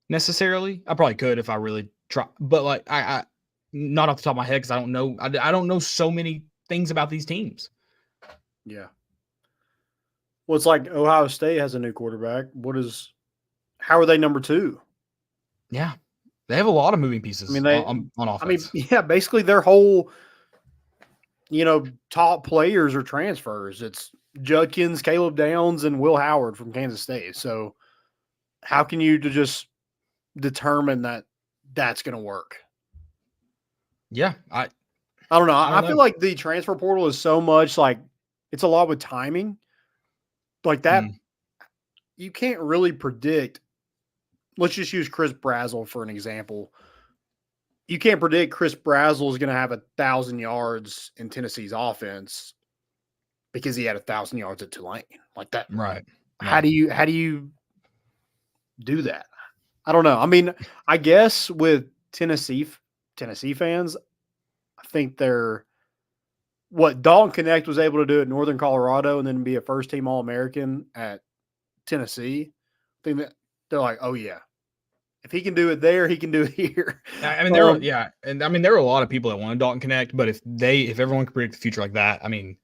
Necessarily. I probably could if I really try, but like I not off the top of my head, because I don't know. I don't know so many things about these teams. Yeah. Well, it's like Ohio State has a new quarterback. How are they number 2? Yeah. They have a lot of moving pieces on offense. Basically their whole, top players are transfers. It's Judkins, Caleb Downs, and Will Howard from Kansas State. So how can you just determine that that's going to work? Yeah. I don't know. I feel like the transfer portal is so much like it's a lot with timing. Like that, you can't really predict. Let's just use Chris Brazzell for an example. You can't predict Chris Brazzell is going to have 1,000 yards in Tennessee's offense because he had 1,000 yards at Tulane like that. Right. How do you do that? I don't know. I mean, I guess with Tennessee fans, I think Dalton Connect was able to do at Northern Colorado and then be a first-team All-American at Tennessee. I think that they're like, oh yeah, if he can do it there, he can do it here. I mean, there were a lot of people that wanted Dalton Connect, but if everyone could predict the future like that, I mean,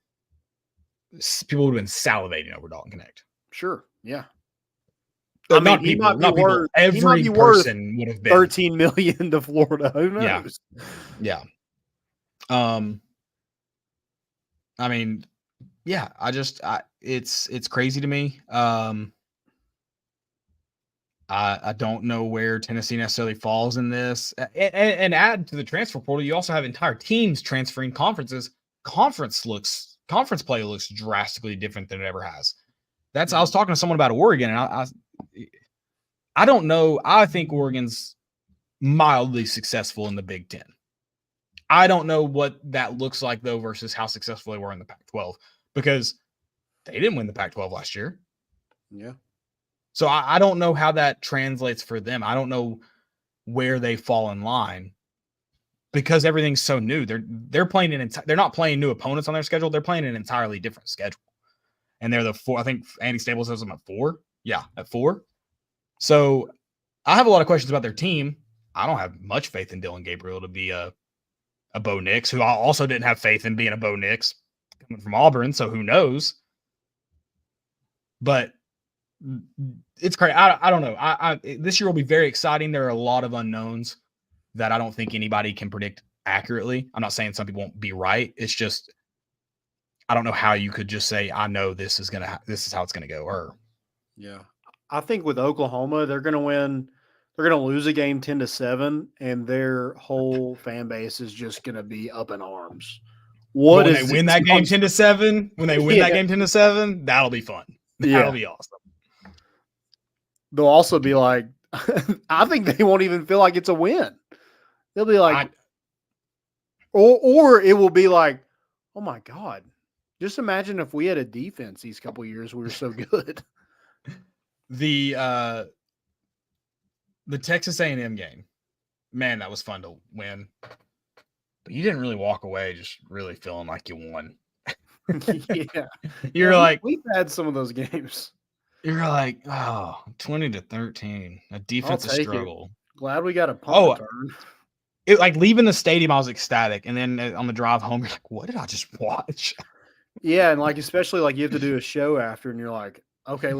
people would have been salivating over Dalton Connect. Sure, yeah. Every person would have been $13 million to Florida. Who knows? Yeah. I mean, yeah. It's crazy to me. I don't know where Tennessee necessarily falls in this. And add to the transfer portal, you also have entire teams transferring conferences. Conference play looks drastically different than it ever has. I was talking to someone about Oregon, and I don't know. I think Oregon's mildly successful in the Big Ten. I don't know what that looks like, though, versus how successful they were in the Pac-12, because they didn't win the Pac-12 last year. Yeah. So I don't know how that translates for them. I don't know where they fall in line because everything's so new. They're playing they're not playing new opponents on their schedule. They're playing an entirely different schedule. And they're the 4. I think Andy Staples has them at 4. Yeah, at 4. So I have a lot of questions about their team. I don't have much faith in Dylan Gabriel to be a Bo Nix, who I also didn't have faith in being a Bo Nix coming from Auburn. So who knows? But it's crazy. I don't know. This year will be very exciting. There are a lot of unknowns that I don't think anybody can predict accurately. I'm not saying some people won't be right. It's just I don't know how you could just say I know this is how it's gonna go. Or yeah, I think with Oklahoma, they're gonna win. They're gonna lose a game 10-7, and their whole fan base is just gonna be up in arms. When they win that game 10-7, that'll be fun. That'll be awesome. They'll also be like, I think they won't even feel like it's a win. They'll be like, or it will be like, oh my God, just imagine if we had a defense these couple of years, we were so good. The Texas A&M game, man, that was fun to win. But you didn't really walk away just really feeling like you won. Yeah. We've had some of those games. You're like, 20-13, a defensive struggle. Glad we got a punt return. Like leaving the stadium, I was ecstatic. And then on the drive home, you're like, what did I just watch? Yeah. And like, especially like you have to do a show after and you're like, okay,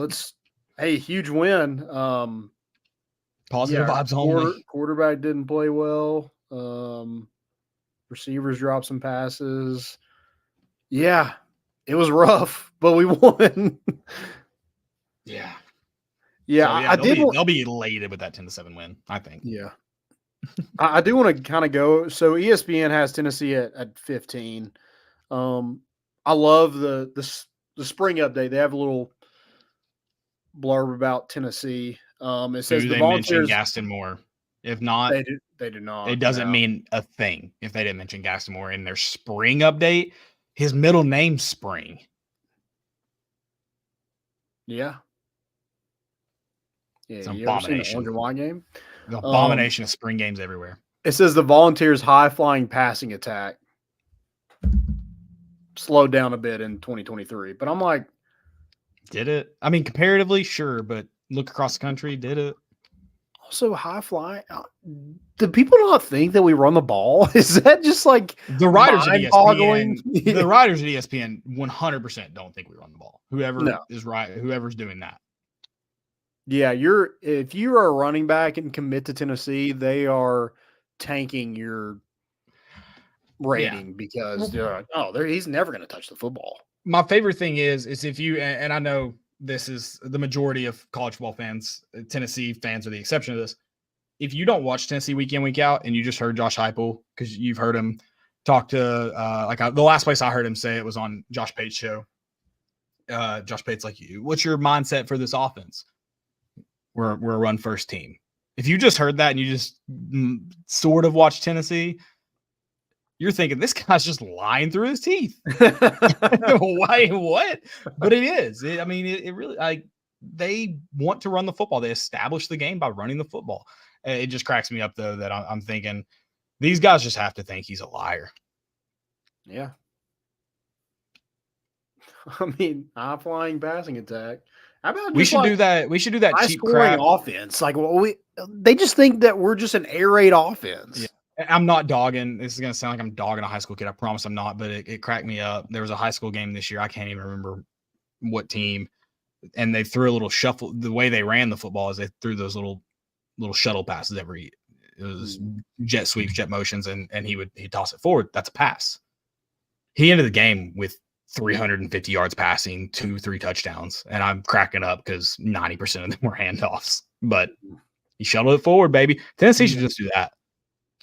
huge win. Positive vibes only. Quarterback didn't play well. Receivers dropped some passes. Yeah, it was rough, but we won. Yeah. Yeah, so, they'll be elated with that 10-7 win, I think. Yeah. I do want to kind of go. So ESPN has Tennessee at 15. I love the spring update. They have a little blurb about Tennessee. It says Do the they mention Volunteers. Gaston Moore? If not, They do not. it doesn't no. mean a thing if they didn't mention Gaston Moore in their spring update. His middle name's Spring. Yeah. Yeah. It's an You ever seen the abomination. Orange and White game? The abomination of spring games everywhere. It says the Volunteers' high-flying passing attack slowed down a bit in 2023. But I'm like, did it? I mean, comparatively, sure, but look across the country, did it? Also high-flying. Do people not think that we run the ball? Is that just like the writers at mind-boggling? ESPN? The writers at ESPN 100% don't think we run the ball. No. Is right, whoever's doing that. Yeah, if you are a running back and commit to Tennessee, they are tanking your rating because they're like, he's never going to touch the football. My favorite thing is if you, and I know this is the majority of college football fans, Tennessee fans are the exception to this. If you don't watch Tennessee week in, week out, and you just heard Josh Heupel because you've heard him talk to, the last place I heard him say it was on Josh Pate's show. Josh Pate's like, what's your mindset for this offense? We're a run first team. If you just heard that and you just sort of watch Tennessee, you're thinking this guy's just lying through his teeth. Why? What? But it is. It really they want to run the football. They establish the game by running the football. It just cracks me up though that I'm thinking these guys just have to think he's a liar. Yeah. I mean, high flying passing attack. How about we should do that? We should do that cheap crap offense. Like, they just think that we're just an air raid offense. Yeah. I'm not dogging. This is going to sound like I'm dogging a high school kid. I promise I'm not, but it cracked me up. There was a high school game this year. I can't even remember what team. And they threw a little shuffle. The way they ran the football is they threw those little shuttle passes it was jet sweeps, jet motions, and he'd toss it forward. That's a pass. He ended the game with 350 yards passing, 2-3 touchdowns. And I'm cracking up because 90% of them were handoffs. But he shuttled it forward, baby. Tennessee should just do that.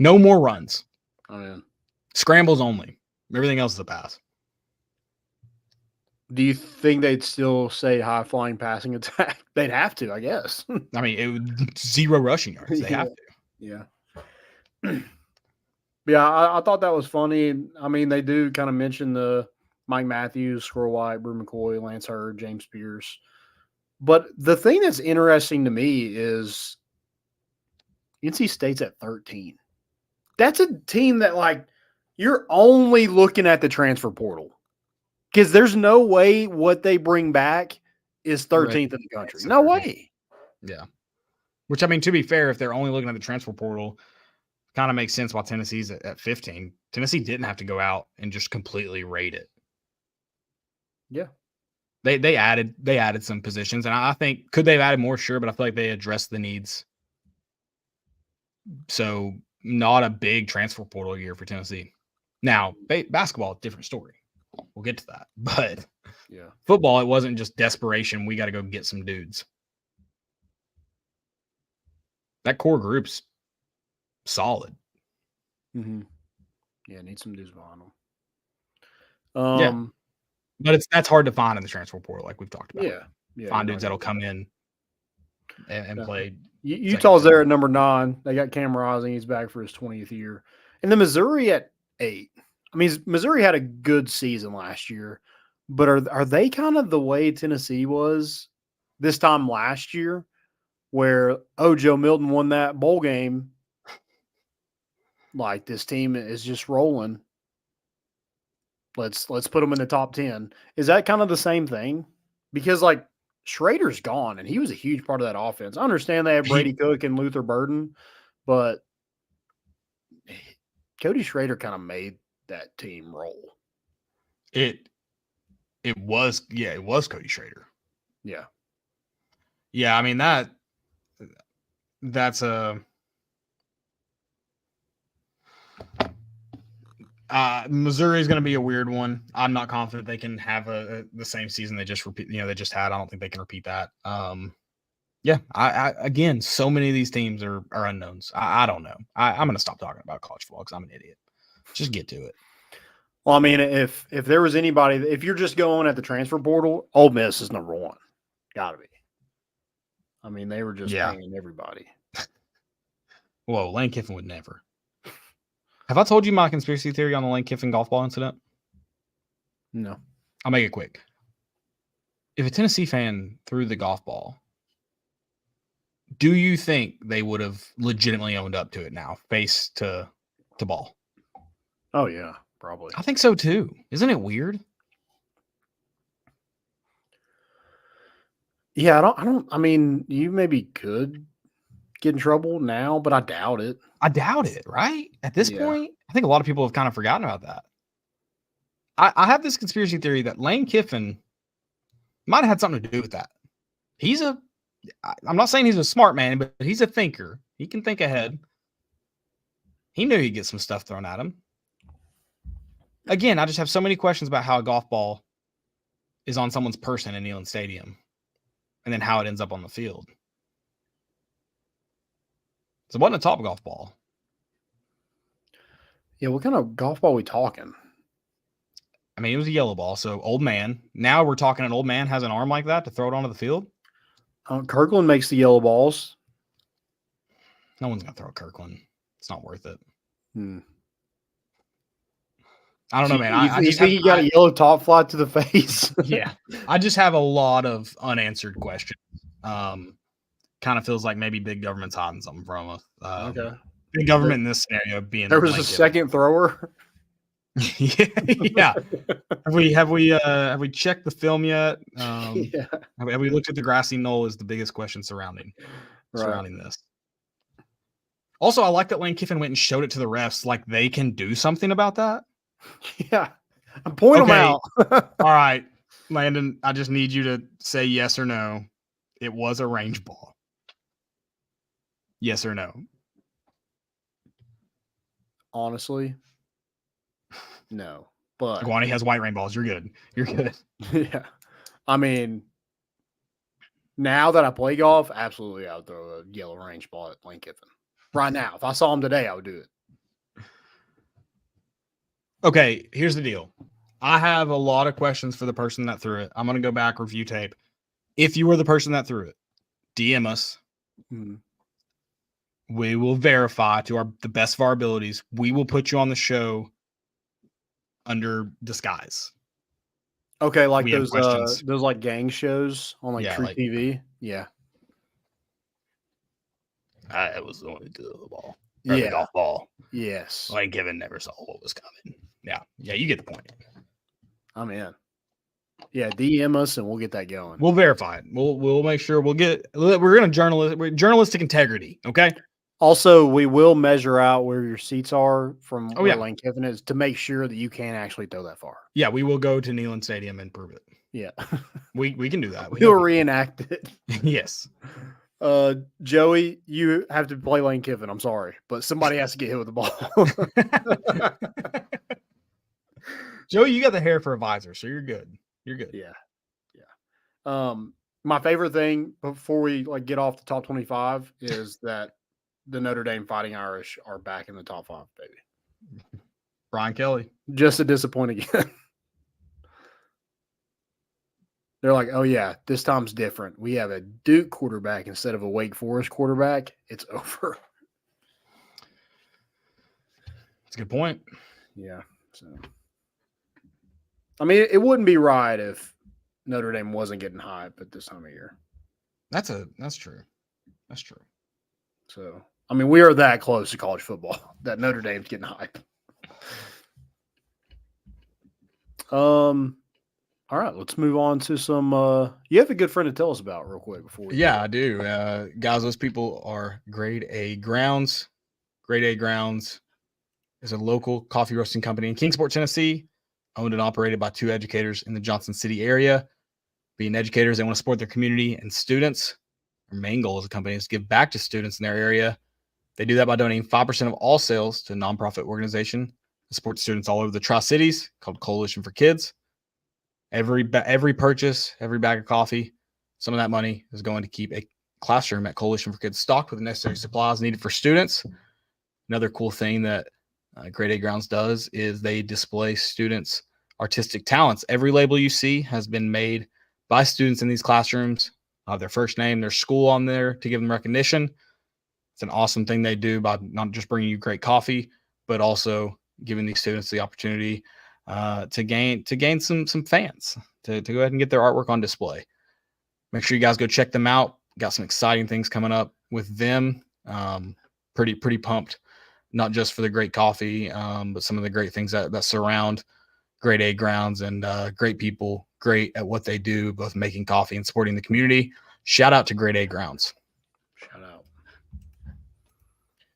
No more runs. Oh, yeah. Scrambles only. Everything else is a pass. Do you think they'd still say high flying passing attack? They'd have to, I guess. I mean, it would 0 rushing yards. They have to. Yeah. Yeah, I thought that was funny. I mean, they do kind of mention the Mike Matthews, Squirrel White, Brew McCoy, Lance Hurd, James Pierce. But the thing that's interesting to me is NC State's at 13. That's a team that, like, you're only looking at the transfer portal because there's no way what they bring back is 13th in the country. No way. Yeah. Which, I mean, to be fair, if they're only looking at the transfer portal, kind of makes sense while Tennessee's at 15. Tennessee didn't have to go out and just completely raid it. Yeah. They added some positions, and I think could they've added more? Sure, but I feel like they addressed the needs. So not a big transfer portal year for Tennessee. Now, basketball, different story. We'll get to that. But yeah, football, it wasn't just desperation. We got to go get some dudes. That core group's solid. Mm-hmm. Yeah, need some dudes behind them. But that's hard to find in the transfer portal, like we've talked about. Yeah. Find dudes that'll come in and play. Utah's there at number 9. They got Cam Rising. He's back for his 20th year. And then Missouri at 8. I mean, Missouri had a good season last year, but are they kind of the way Tennessee was this time last year, where Joe Milton won that bowl game? Like, this team is just rolling. Let's put them in the top 10. Is that kind of the same thing? Because, like, Schrader's gone, and he was a huge part of that offense. I understand they have Brady Cook and Luther Burden, but Cody Schrader kind of made that team roll. It was Cody Schrader. Yeah. Yeah, I mean that's a Missouri is going to be a weird one. I'm not confident they can have the same season they just had. I don't think they can repeat that. Yeah, I again, so many of these teams are unknowns. I don't know. I'm going to stop talking about college football because I'm an idiot. Just get to it. Well, I mean, if there was anybody, if you're just going at the transfer portal, Ole Miss is number one. Got to be. I mean, they were just paying everybody. Whoa, Lane Kiffin would never. Have I told you my conspiracy theory on the Lane Kiffin golf ball incident? No. I'll make it quick. If a Tennessee fan threw the golf ball, do you think they would have legitimately owned up to it now, face to ball? Oh, yeah, probably. I think so, too. Isn't it weird? Yeah, I mean, you maybe could get in trouble now, but I doubt it. I doubt it, right? At this point, I think a lot of people have kind of forgotten about that. I have this conspiracy theory that Lane Kiffin might have had something to do with that. I'm not saying he's a smart man, but he's a thinker. He can think ahead. He knew he'd get some stuff thrown at him. Again, I just have so many questions about how a golf ball is on someone's person in Neyland Stadium and then how it ends up on the field. So it wasn't a top golf ball. Yeah, what kind of golf ball are we talking? I mean, it was a yellow ball, so old man. Now we're talking an old man has an arm like that to throw it onto the field? Kirkland makes the yellow balls. No one's going to throw a Kirkland. It's not worth it. I don't know, man. I just think he got a yellow top fly to the face. Yeah. I just have a lot of unanswered questions. Kind of feels like maybe big government's hiding something from us. Okay. Big government in this scenario being there was a second thrower. Yeah. Have we checked the film yet? Have we looked at the grassy knoll? Is the biggest question surrounding this. Also, I like that Lane Kiffin went and showed it to the refs, like they can do something about that. Yeah, I'm pointing them out. All right, Landon, I just need you to say yes or no. It was a range ball. Yes or no? Honestly, no. But Iguani has white rainbows. You're good. You're good. Yeah. I mean, now that I play golf, absolutely I would throw a yellow range ball at Lane Kiffin. Right now. If I saw him today, I would do it. Okay, here's the deal. I have a lot of questions for the person that threw it. I'm going to go back, review tape. If you were the person that threw it, DM us. Mm-hmm. We will verify to the best of our abilities. We will put you on the show under disguise. Okay, like those like gang shows on like True TV. Yeah. It was the one who threw the ball. The golf ball. Yes. Lane Kiffin never saw what was coming. Yeah. Yeah, you get the point. I'm in. Yeah, DM us and we'll get that going. We'll verify it. We'll make sure we're gonna journalistic integrity. Okay. Also, we will measure out where your seats are from where yeah. Lane Kiffin is to make sure that you can actually throw that far. Yeah, we will go to Neyland Stadium and prove it. Yeah. We can do that. We'll reenact it. Yes. Joey, you have to play Lane Kiffin. I'm sorry, but somebody has to get hit with the ball. Joey, you got the hair for a visor, so you're good. You're good. Yeah. Yeah. My favorite thing before we get off the top 25 is that the Notre Dame Fighting Irish are back in the top 5, baby. Brian Kelly. Just a disappointing again. They're like, oh, yeah, this time's different. We have a Duke quarterback instead of a Wake Forest quarterback. It's over. That's a good point. Yeah. So, I mean, it wouldn't be right if Notre Dame wasn't getting hype at this time of year. That's true. That's true. So, I mean, we are that close to college football that Notre Dame's getting hype. All right, let's move on to some. You have a good friend to tell us about real quick before we. Yeah, I do. Guys, those people are Grade A Grounds. Grade A Grounds is a local coffee roasting company in Kingsport, Tennessee, owned and operated by 2 educators in the Johnson City area. Being educators, they want to support their community and students. Their main goal as a company is to give back to students in their area. They do that by donating 5% of all sales to a nonprofit organization that supports students all over the Tri-Cities called Coalition for Kids. Every purchase, every bag of coffee, some of that money is going to keep a classroom at Coalition for Kids stocked with the necessary supplies needed for students. Another cool thing that Grade A Grounds does is they display students' artistic talents. Every label you see has been made by students in these classrooms. Their first name, their school on there to give them recognition. It's an awesome thing they do by not just bringing you great coffee, but also giving these students the opportunity to gain some fans, to go ahead and get their artwork on display. Make sure you guys go check them out. Got some exciting things coming up with them. Pretty pumped, not just for the great coffee, but some of the great things that surround Grade A Grounds, and great people, great at what they do, both making coffee and supporting the community. Shout out to Grade A Grounds. Shout out.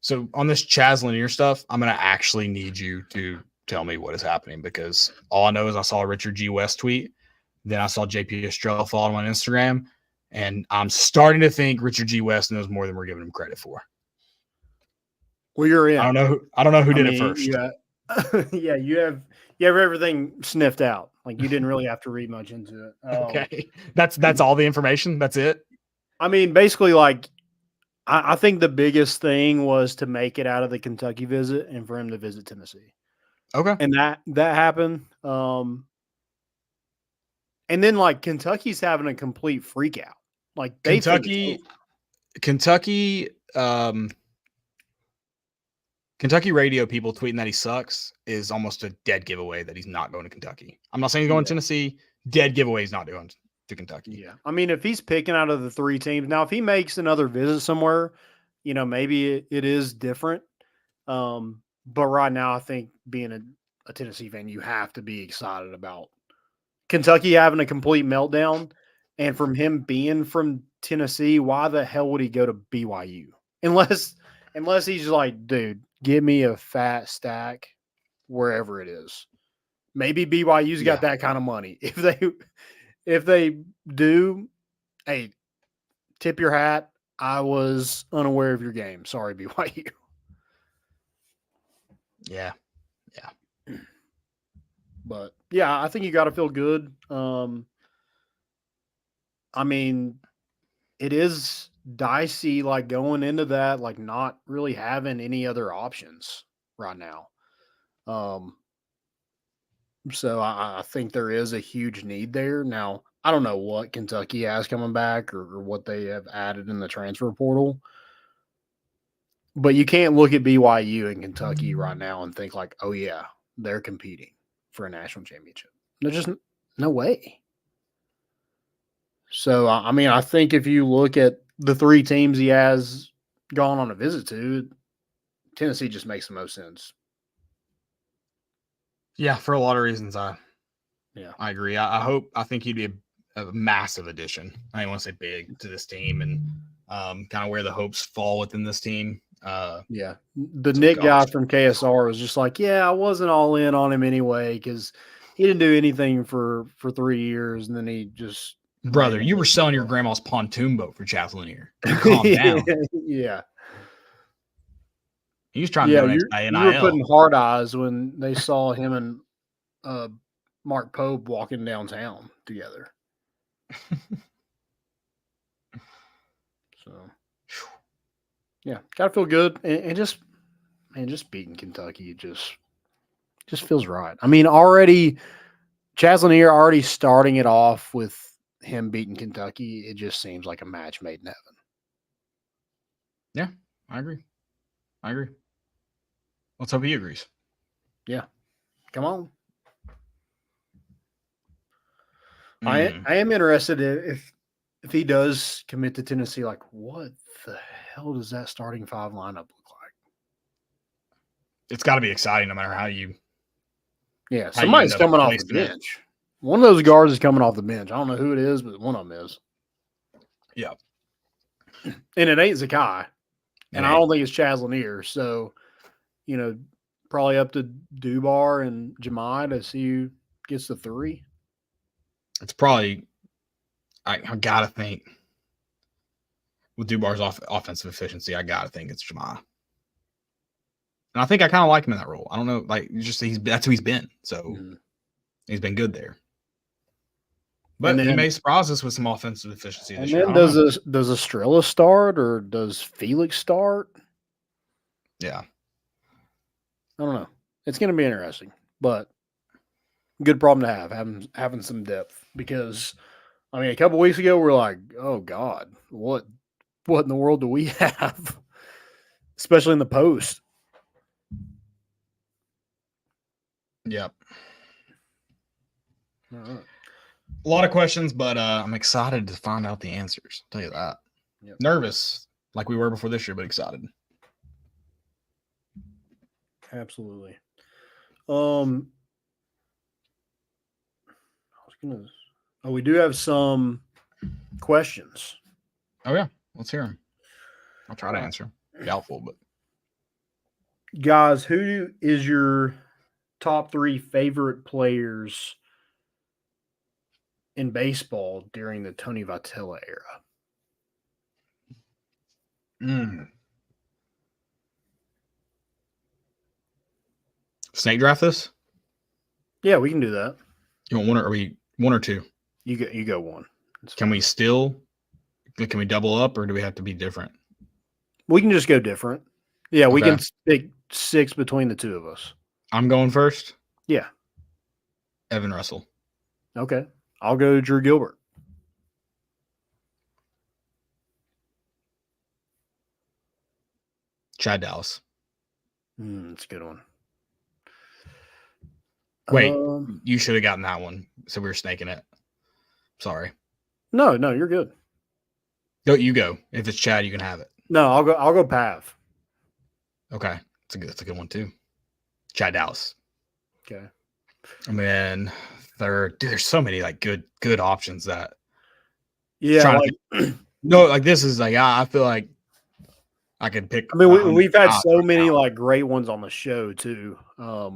So on this Chaz Lanier stuff, I'm going to actually need you to tell me what is happening, because all I know is I saw a Richard G. West tweet. Then I saw JP Estrella follow him on Instagram, and I'm starting to think Richard G. West knows more than we're giving him credit for. Well, you're in. I don't know who did it first. Yeah, you have everything sniffed out. Like, you didn't really have to read much into it. Okay, that's all the information. That's it. I mean, basically, like, I think the biggest thing was to make it out of the Kentucky visit and for him to visit Tennessee. Okay, and that happened. And then, like, Kentucky's having a complete freak out. Like, they Kentucky radio people tweeting that he sucks is almost a dead giveaway that he's not going to Kentucky. I'm not saying he's going to Tennessee. Dead giveaway he's not going to Kentucky. Yeah. I mean, if he's picking out of the three teams, now if he makes another visit somewhere, maybe it is different. But right now, I think being a Tennessee fan, you have to be excited about Kentucky having a complete meltdown. And from him being from Tennessee, why the hell would he go to BYU? Unless he's like, dude, give me a fat stack wherever it is. Maybe BYU's got that kind of money. If they do, hey, tip your hat. I was unaware of your game. Sorry, BYU. Yeah. But yeah, I think you got to feel good. I mean, it is dicey, like, going into that, like, not really having any other options right now. So I think there is a huge need there. Now, I don't know what Kentucky has coming back or what they have added in the transfer portal, but you can't look at BYU and Kentucky right now and think like, oh yeah, they're competing for a national championship. There's just no way. So, I mean, I think if you look at the three teams he has gone on a visit to, Tennessee just makes the most sense. Yeah, for a lot of reasons, I agree. I think he'd be a massive addition. I don't want to say big to this team, and kind of where the hopes fall within this team. The Nick guy from KSR was just like, yeah, I wasn't all in on him anyway because he didn't do anything for 3 years, and then he just brother, you were selling your grandma's pontoon boat for Chaz Lanier. Calm down. Yeah. He was trying to donate to NIL. You were putting hard eyes when they saw him and Mark Pope walking downtown together. So, yeah, gotta feel good, and just beating Kentucky just feels right. I mean, already Chaz Lanier already starting it off with him beating Kentucky. It just seems like a match made in heaven. Yeah, I agree. Let's hope he agrees. Yeah. Come on. I am interested if he does commit to Tennessee, like, what the hell does that starting five lineup look like? It's got to be exciting no matter how you. Yeah, somebody's coming off the bench. One of those guards is coming off the bench. I don't know who it is, but one of them is. Yeah. And it ain't Zakai. And I don't think it's Chaz Lanier. So, probably up to Dubar and Jemai to see who gets the three. It's probably, I got to think, with Dubar's offensive efficiency, I got to think it's Jemai. And I think I kind of like him in that role. I don't know, like, that's who he's been. So he's been good there. But then, he may surprise us with some offensive efficiency and this year. then does Estrella start or does Felix start? Yeah. I don't know. It's going to be interesting, but good problem to have, having some depth. Because, I mean, a couple weeks ago, we're like, oh, God, what in the world do we have? Especially in the post. Yep. All right. A lot of questions, but I'm excited to find out the answers. I'll tell you that. Yep. Nervous, like we were before this year, but excited. Absolutely. I was gonna. Oh, we do have some questions. Oh yeah, let's hear them. I'll try to answer. Doubtful, but Guys, who is your top 3 favorite players in baseball during the Tony Vitello era? Snake draft this? Yeah, we can do that. You want one, or are we one or two? You go one. Can we double up, or do we have to be different? We can just go different. Yeah, we Okay. can pick 6 between the two of us. I'm going first. Yeah. Evan Russell. Okay. I'll go Drew Gilbert. Chad Dallas. That's a good one. Wait, you should have gotten that one. So we were snaking it. Sorry. No, you're good. Go, you go. If it's Chad, you can have it. No, I'll go Pav. Okay. That's a good one too. Chad Dallas. Okay. And then third, dude, there's so many like good options that. Yeah. This is like I feel like I could pick. I mean, we've had so many like great ones on the show too. I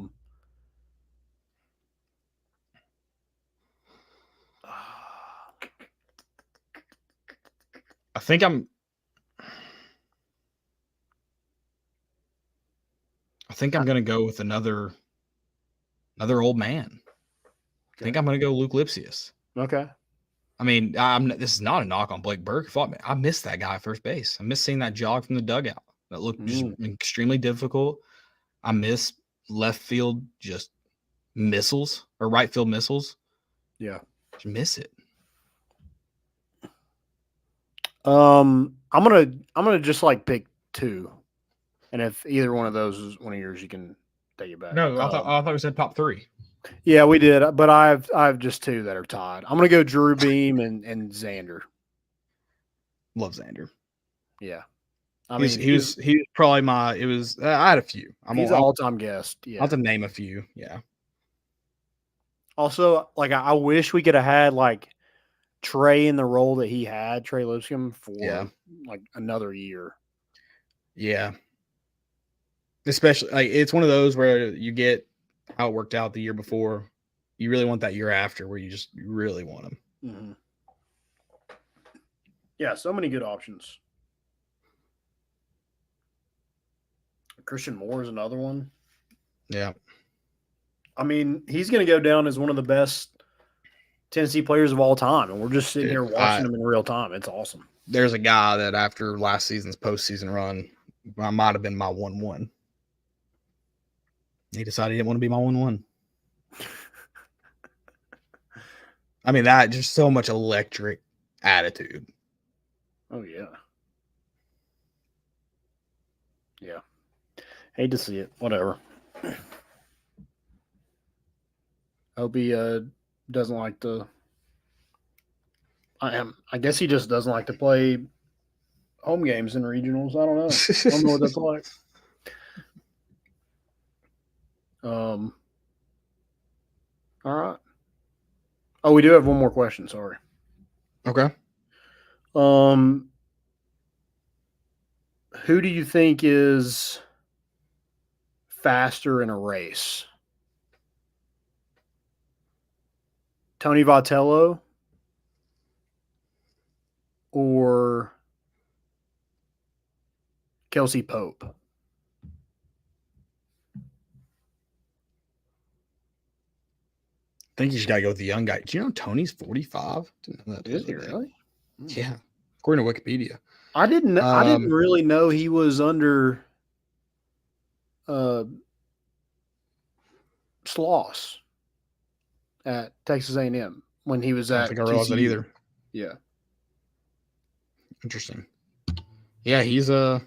think I'm gonna go with another old man. I think I'm gonna go Luke Lipsius. Okay. I mean, this is not a knock on Blake Burke. I missed that guy at first base. I miss seeing that jog from the dugout. That looked just extremely difficult. I miss left field just missiles or right field missiles. Yeah. Just miss it. I'm gonna just like pick 2, and if either one of those is one of yours, you can take it back. No, I thought we said top 3. Yeah, we did, but I have just 2 that are tied. I'm gonna go Drew Beam and Xander. Love Xander. Yeah, he was probably my. It was I had a few. He's an all-time guest. Yeah, I'll have to name a few. Yeah. Also, like I wish we could have had like Trey in the role that he had, Trey Lipscomb, for like another year. Yeah. Especially like it's one of those where you get how it worked out the year before. You really want that year after where you really want them. Mm-hmm. Yeah, so many good options. Christian Moore is another one. Yeah. I mean, he's going to go down as one of the best Tennessee players of all time, and we're just sitting here watching him in real time. It's awesome. There's a guy that after last season's postseason run, I might have been my 1-1. He decided he didn't want to be my 1-1. I mean, that just so much electric attitude. Oh, yeah. Yeah. Hate to see it. Whatever. Hope he doesn't like to. I guess he just doesn't like to play home games in regionals. I don't know. I don't know what that's like. All right. Oh, we do have one more question. Sorry. Okay. Who do you think is faster in a race? Tony Vitello or Kelsey Pope? think you just gotta go with the young guy. Do you know Tony's 45? Didn't know that. Is he really? Yeah, according to Wikipedia. I didn't really know he was under Sloss at Texas A&M when he was I at. don't think I realized that TCU. either. Yeah. Interesting. Yeah, he's 45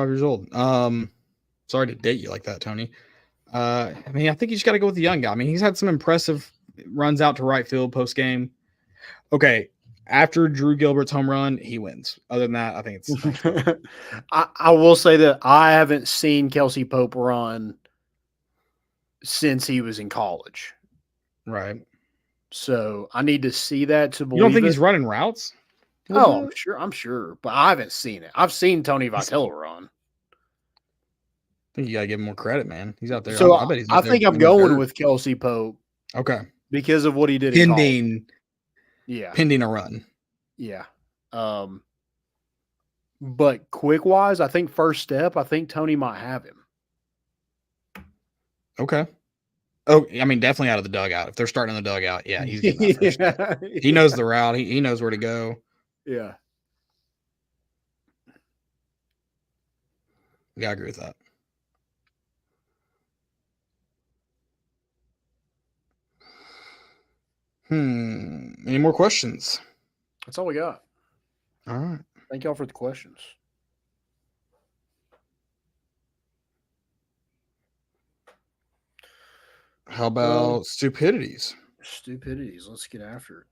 years old. Sorry to date you like that, Tony. I mean, I think you just got to go with the young guy. I mean, he's had some impressive runs out to right field post game. Okay, after Drew Gilbert's home run, he wins. Other than that, I think it's. I will say that I haven't seen Kelsey Pope run since he was in college. Right. So I need to see that to believe. You don't think it. he's running routes? Oh, I'm sure, but I haven't seen it. I've seen Tony Vitello run. I think you gotta give him more credit, man. He's out there. So I bet he's. I think I'm going with Kelsey Pope. Okay. Because of what he did in college. Pending a run. Yeah. But quick wise, I think first step, I think Tony might have him. Okay. Oh, I mean, definitely out of the dugout. If they're starting in the dugout, yeah, he's getting that first step. He knows the route. He knows where to go. Yeah. Yeah, I agree with that. Any more questions? That's all we got. All right. Thank y'all for the questions. How about stupidities? Stupidities. Let's get after it.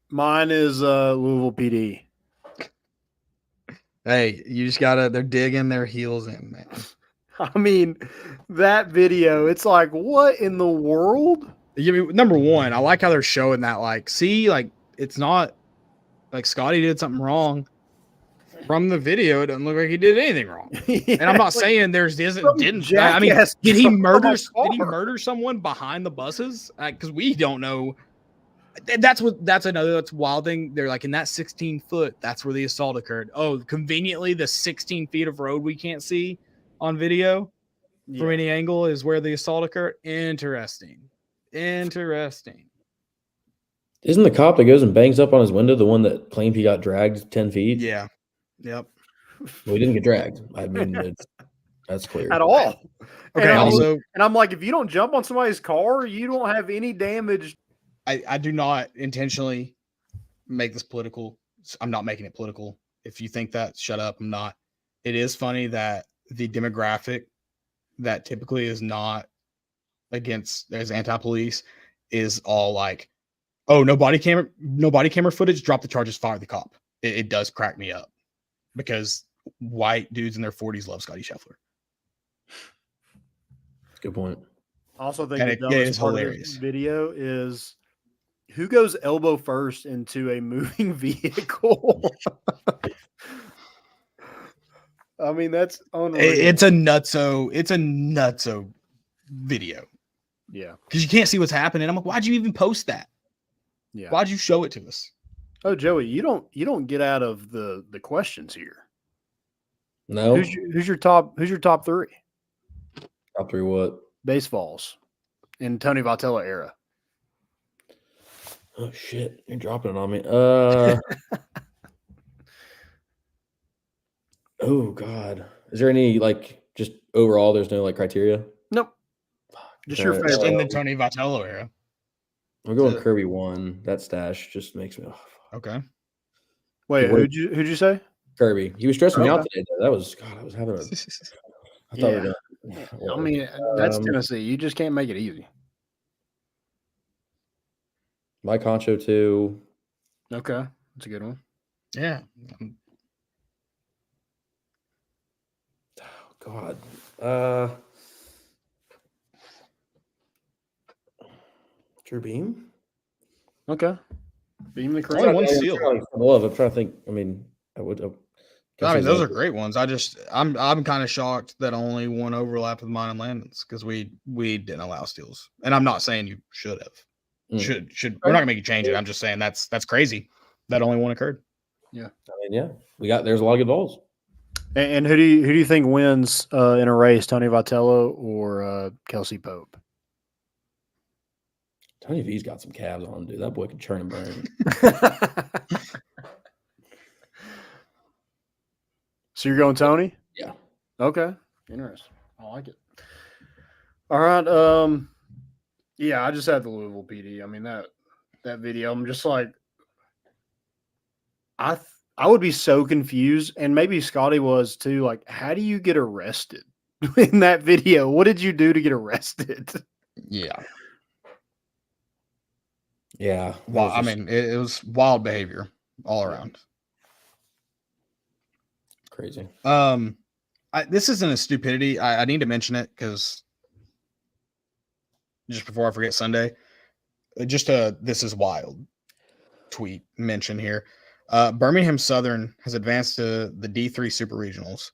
Mine is Louisville PD. Hey, you just gotta. They're digging their heels in, man. I mean, that video. It's like, what in the world? Number one, I like how they're showing that. Like, see, like it's not like Scotty did something wrong. From the video, it doesn't look like he did anything wrong. Yeah, and I'm not saying there's didn't. I mean, did he murder someone behind the buses? Because we don't know. That's wild thing. They're like in that 16 foot. That's where the assault occurred. Oh, conveniently, the 16 feet of road we can't see on video from any angle is where the assault occurred. Interesting. Isn't the cop that goes and bangs up on his window the one that claimed he got dragged 10 feet? Yeah. Yep. Well, he didn't get dragged. I mean, that's clear. At all. Okay. And I'm like, if you don't jump on somebody's car, you don't have any damage. I do not intentionally make this political. I'm not making it political. If you think that, shut up. I'm not. It is funny that the demographic that typically is not against as anti-police is all like, oh, no body camera footage, drop the charges, fire the cop. It does crack me up because white dudes in their 40s love Scotty Scheffler. Good point. I also think it is hilarious. Video is who goes elbow first into a moving vehicle. I mean, that's unreal. It's a nutso video. Yeah. Because you can't see what's happening. I'm like, why'd you even post that? Yeah. Why'd you show it to us? Oh, Joey, you don't get out of the questions here. No. Who's your top three? Top three what? Baseballs in Tony Vitello era. Oh shit, you're dropping it on me. Oh God. Is there any like just overall there's no like criteria? Nope. Just your favorite. In the Tony Vitello era. I'm going Kirby 1. That stash just makes me okay. Wait, who'd you say? Kirby. He was stressing me out today, though. That was God, I was having a I thought we were done. I mean, that's Tennessee. You just can't make it easy. Mike Concho 2. Okay. That's a good one. Yeah. Oh God. Drew Beam? Okay. Beam the Only one steal. I'm trying to think. I mean, I mean, those are great ones. I'm kind of shocked that only one overlapped with mine and Landon's because we didn't allow steals. And I'm not saying you should have. Should we're not gonna make you change it. I'm just saying that's crazy that only one occurred. Yeah. I mean, yeah. There's a lot of good balls. And who do you think wins in a race, Tony Vitello or Kelsey Pope? Tony V's got some calves on him, dude. That boy can churn and burn. So you're going Tony? Yeah. Okay. Interesting. I like it. All right. Yeah, I just had the Louisville PD. I mean that video. I'm just like, I would be so confused, and maybe Scotty was too. Like, how do you get arrested in that video? What did you do to get arrested? Yeah. Yeah. Well, I mean, it was wild behavior all around. Crazy. This isn't a stupidity. I need to mention it because just before I forget Sunday, just a this is wild tweet mention here. Birmingham Southern has advanced to the D3 Super Regionals.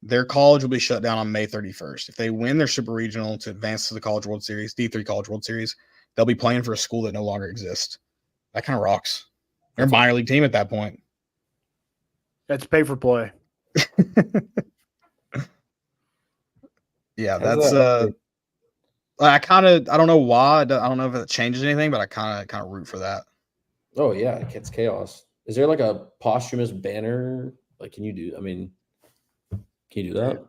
Their college will be shut down on May 31st. If they win their Super Regional to advance to the College World Series, D3 College World Series, they'll be playing for a school that no longer exists. That kind of rocks. They're a minor league team at that point. That's pay for play. Yeah, that's I don't know why. I don't know if it changes anything, but I kind of root for that. Oh yeah, it's chaos. Is there like a posthumous banner? Like, can you do that?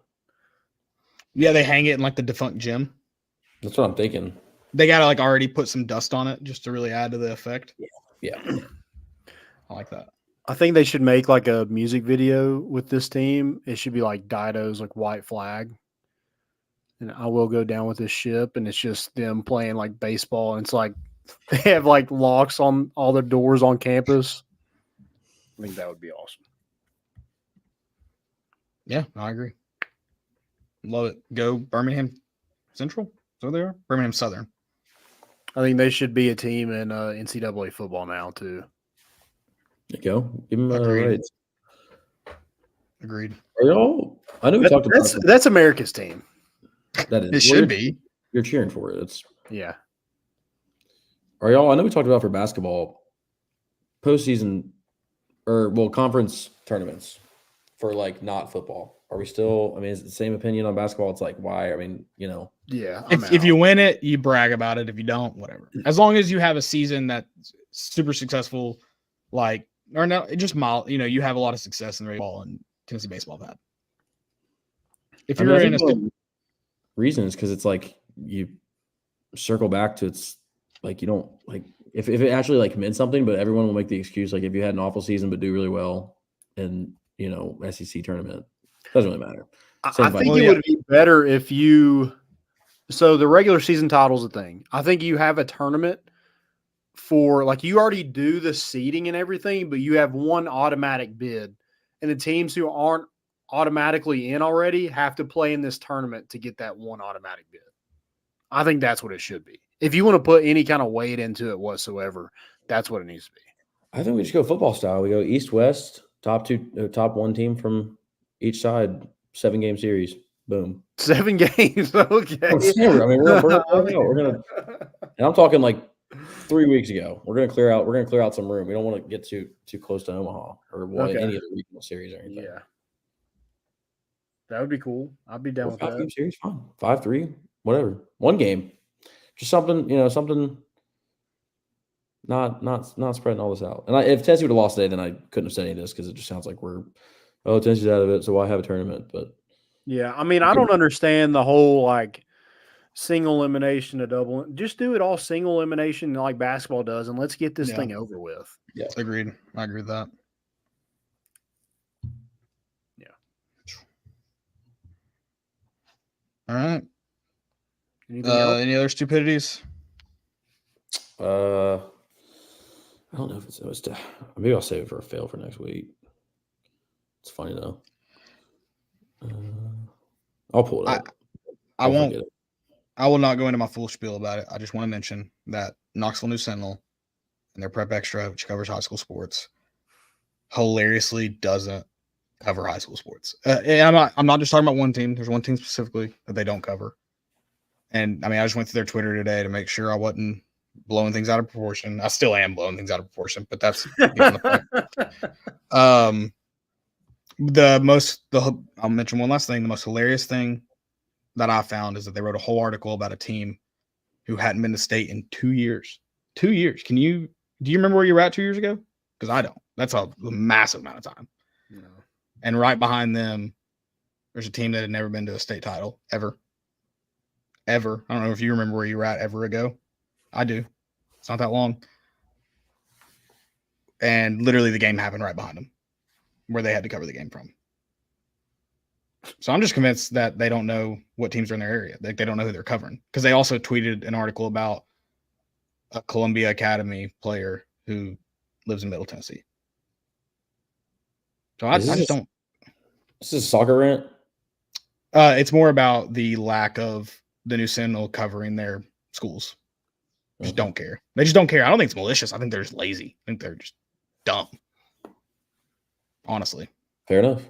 Yeah, they hang it in like the defunct gym. That's what I'm thinking. They gotta like already put some dust on it just to really add to the effect. Yeah. I like that. I think they should make like a music video with this team. It should be like Dido's like white flag. And I will go down with this ship, and it's just them playing like baseball, and it's like they have like locks on all the doors on campus. I think that would be awesome. Yeah, I agree. Love it. Go Birmingham Central. So they are Birmingham Southern. I think they should be a team in NCAA football now too. There you go. Give them Agreed. rights. Agreed. Are y'all? I know we talked about That's America's team. that. Is It should be. You're cheering for it. It's Yeah. Are y'all? I know we talked about for basketball postseason conference tournaments for like not football. Are we still? I mean, is it the same opinion on basketball? It's like why? I mean, Yeah. If you win it, you brag about it. If you don't, whatever. As long as you have a season that's super successful, you have a lot of success in baseball and Tennessee baseball. That if you're in a reasons, because it's like you circle back to it's like you don't like if it actually like meant something, but everyone will make the excuse like if you had an awful season but do really well in SEC tournament, doesn't really matter. I think it would be better if so the regular season title's a thing. I think you have a tournament for like you already do the seeding and everything, but you have one automatic bid, and the teams who aren't automatically in already have to play in this tournament to get that one automatic bid. I think that's what it should be. If you want to put any kind of weight into it whatsoever, that's what it needs to be. I think we just go football style. We go East-West, top one team from each side, 7-game series. Boom. 7 games. Okay. I mean, we're gonna and I'm talking like 3 weeks ago. We're gonna clear out some room. We don't want to get too close to Omaha or any other regional series or anything. Yeah. That would be cool. I'd be down with that. 5-game series, fine. 5-3, whatever. 1 game. Just something, something not spreading all this out. And if Tennessee would have lost today, then I couldn't have said any of this because it just sounds like Tennessee's out of it, so why have a tournament? But yeah, I mean, I don't understand the whole like single elimination to double. Just do it all single elimination like basketball does, and let's get this thing over with. Yeah, agreed. I agree with that. Yeah. All right. Any other stupidities? I don't know if it's maybe I'll save it for a fail for next week. It's funny though. I'll pull it up. I won't. I will not go into my full spiel about it. I just want to mention that Knoxville News Sentinel and their Prep Extra, which covers high school sports, hilariously doesn't cover high school sports. And I'm not just talking about one team. There's one team specifically that they don't cover. And I mean, I just went through their Twitter today to make sure I wasn't blowing things out of proportion. I still am blowing things out of proportion, but that's the point. I'll mention one last thing. The most hilarious thing that I found is that they wrote a whole article about a team who hadn't been to state in 2 years. 2 years. Do you remember where you were at 2 years ago? Because I don't. That's a massive amount of time. No. And right behind them, there's a team that had never been to a state title ever. Ever. I don't know if you remember where you were at ever ago. I do. It's not that long. And literally the game happened right behind them, where they had to cover the game from. So I'm just convinced that they don't know what teams are in their area. They don't know who they're covering. Because they also tweeted an article about a Columbia Academy player who lives in Middle Tennessee. So I just don't. This is a soccer rant? It's more about the lack of the New Sentinel covering their schools. Just don't care. They just don't care. I don't think it's malicious. I think they're just lazy. I think they're just dumb. Honestly. Fair enough.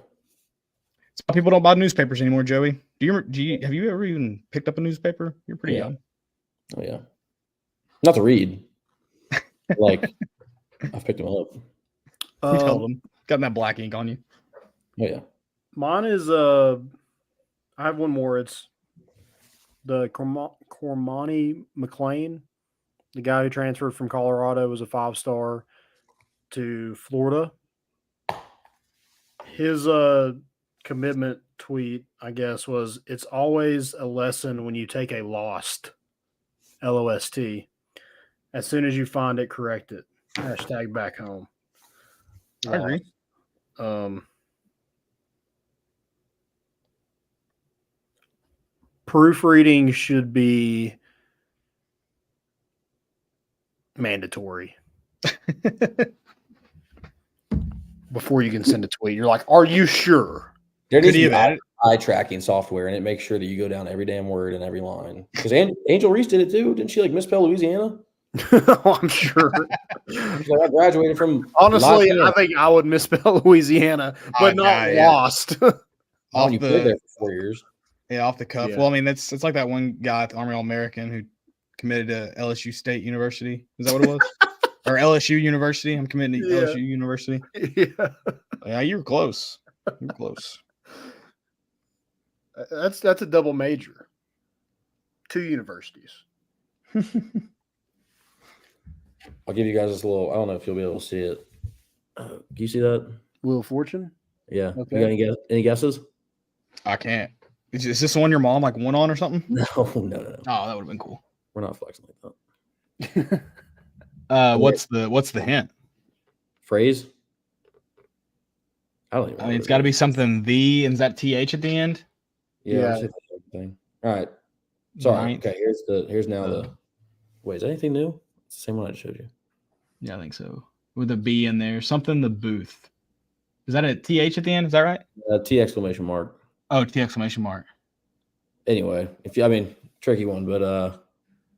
It's why people don't buy newspapers anymore, Joey. Have you ever even picked up a newspaper? You're pretty young. Oh yeah. Not to read. Like I've picked them up. You tell them. Got that black ink on you. Oh yeah. Mine is I have one more. It's the Cormani McLean, the guy who transferred from Colorado, was a 5-star to Florida. His commitment tweet, I guess, was, "It's always a lesson when you take a lost, LOST. As soon as you find it, correct it. Hashtag back home." I agree. Proofreading should be mandatory before you can send a tweet. You're like, "Are you sure?" There needs to be eye tracking software, and it makes sure that you go down every damn word and every line. Because Angel Reese did it too. Didn't she misspell Louisiana? I'm sure. She's like, I graduated from. Honestly, I think I would misspell Louisiana, but not lost. You played there for 4 years. Yeah, off the cuff. Yeah. Well, I mean, it's like that one guy at the Army All-American who committed to LSU State University. Is that what it was? Or LSU University? I'm committing to LSU University. Yeah, you were close. You were close. That's a double major. 2 universities. I'll give you guys this little. I don't know if you'll be able to see it. Do you see that? Wheel of Fortune? Yeah. Okay. You got any guesses? I can't. Is this the one your mom won on or something? No. Oh, that would have been cool. We're not flexing like that. What's the hint? Phrase? I don't even know. I mean, it's got to be something. And is that TH at the end? Yeah. All right. Sorry. Right. Okay. Here's now the. Wait, is that anything new? It's the same one I showed you. Yeah, I think so. With a B in there, something. The booth. Is that a TH at the end? Is that right? T exclamation mark. Oh, T exclamation mark. Anyway, tricky one, but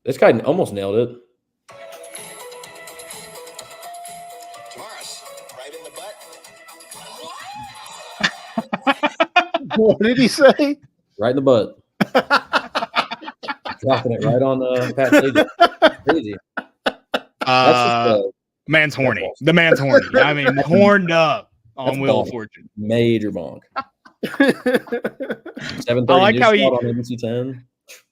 this guy almost nailed it. Morris, right in the butt. What did he say? Right in the butt. Dropping it right on Pat Sajak. Crazy. Man's horny. The man's horny. I mean, horned up on Wheel of Fortune. Major bonk. 7:30 I like how he on ABC 10.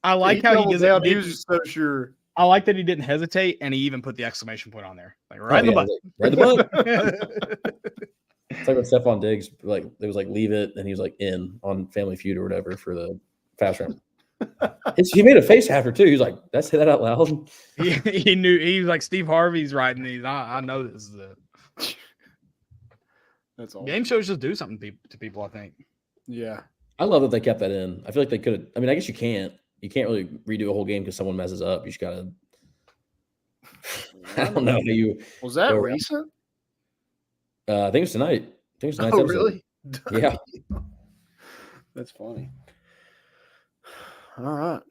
I like how he doesn't. He was just so sure. I like that he didn't hesitate, and he even put the exclamation point on there, like right in the butt. Right in the butt. It's like when Stephon Diggs, it was leave it, and he was in on Family Feud or whatever for the fast round. He made a face after too. He was like, "Did I say that out loud?" He knew. He was like, Steve Harvey's writing these. I know this is it. That's all. Game shows just do something to people, I think. Yeah. I love that they kept that in. I feel like they could have. I mean, I guess you can't really redo a whole game because someone messes up. You just gotta. I don't know how you. Was that recent? I think it's tonight. Oh, episode. Really? Yeah. That's funny. All right.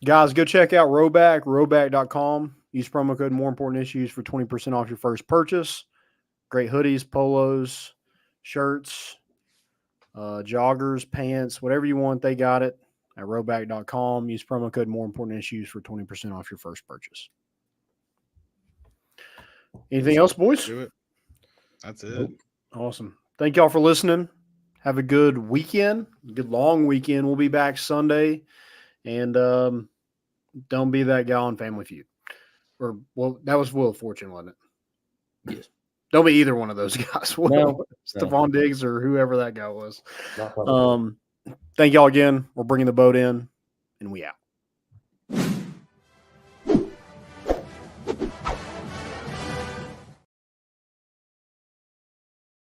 Guys, go check out roback.com. Use promo code More Important Issues for 20% off your first purchase. Great hoodies, polos, shirts, joggers, pants, whatever you want, they got it at roback.com. Use promo code More Important Issues for 20% off your first purchase. Anything else, boys? Do it. That's it. Nope. Awesome. Thank y'all for listening. have a good weekend, good long weekend. We'll be back Sunday. And don't be that guy on Family Feud. Or, well, that was Wheel of Fortune, wasn't it? Yes. Don't be either one of those guys. No. Stephon Diggs or whoever that guy was. Not quite. Thank y'all again. We're bringing the boat in, and we out.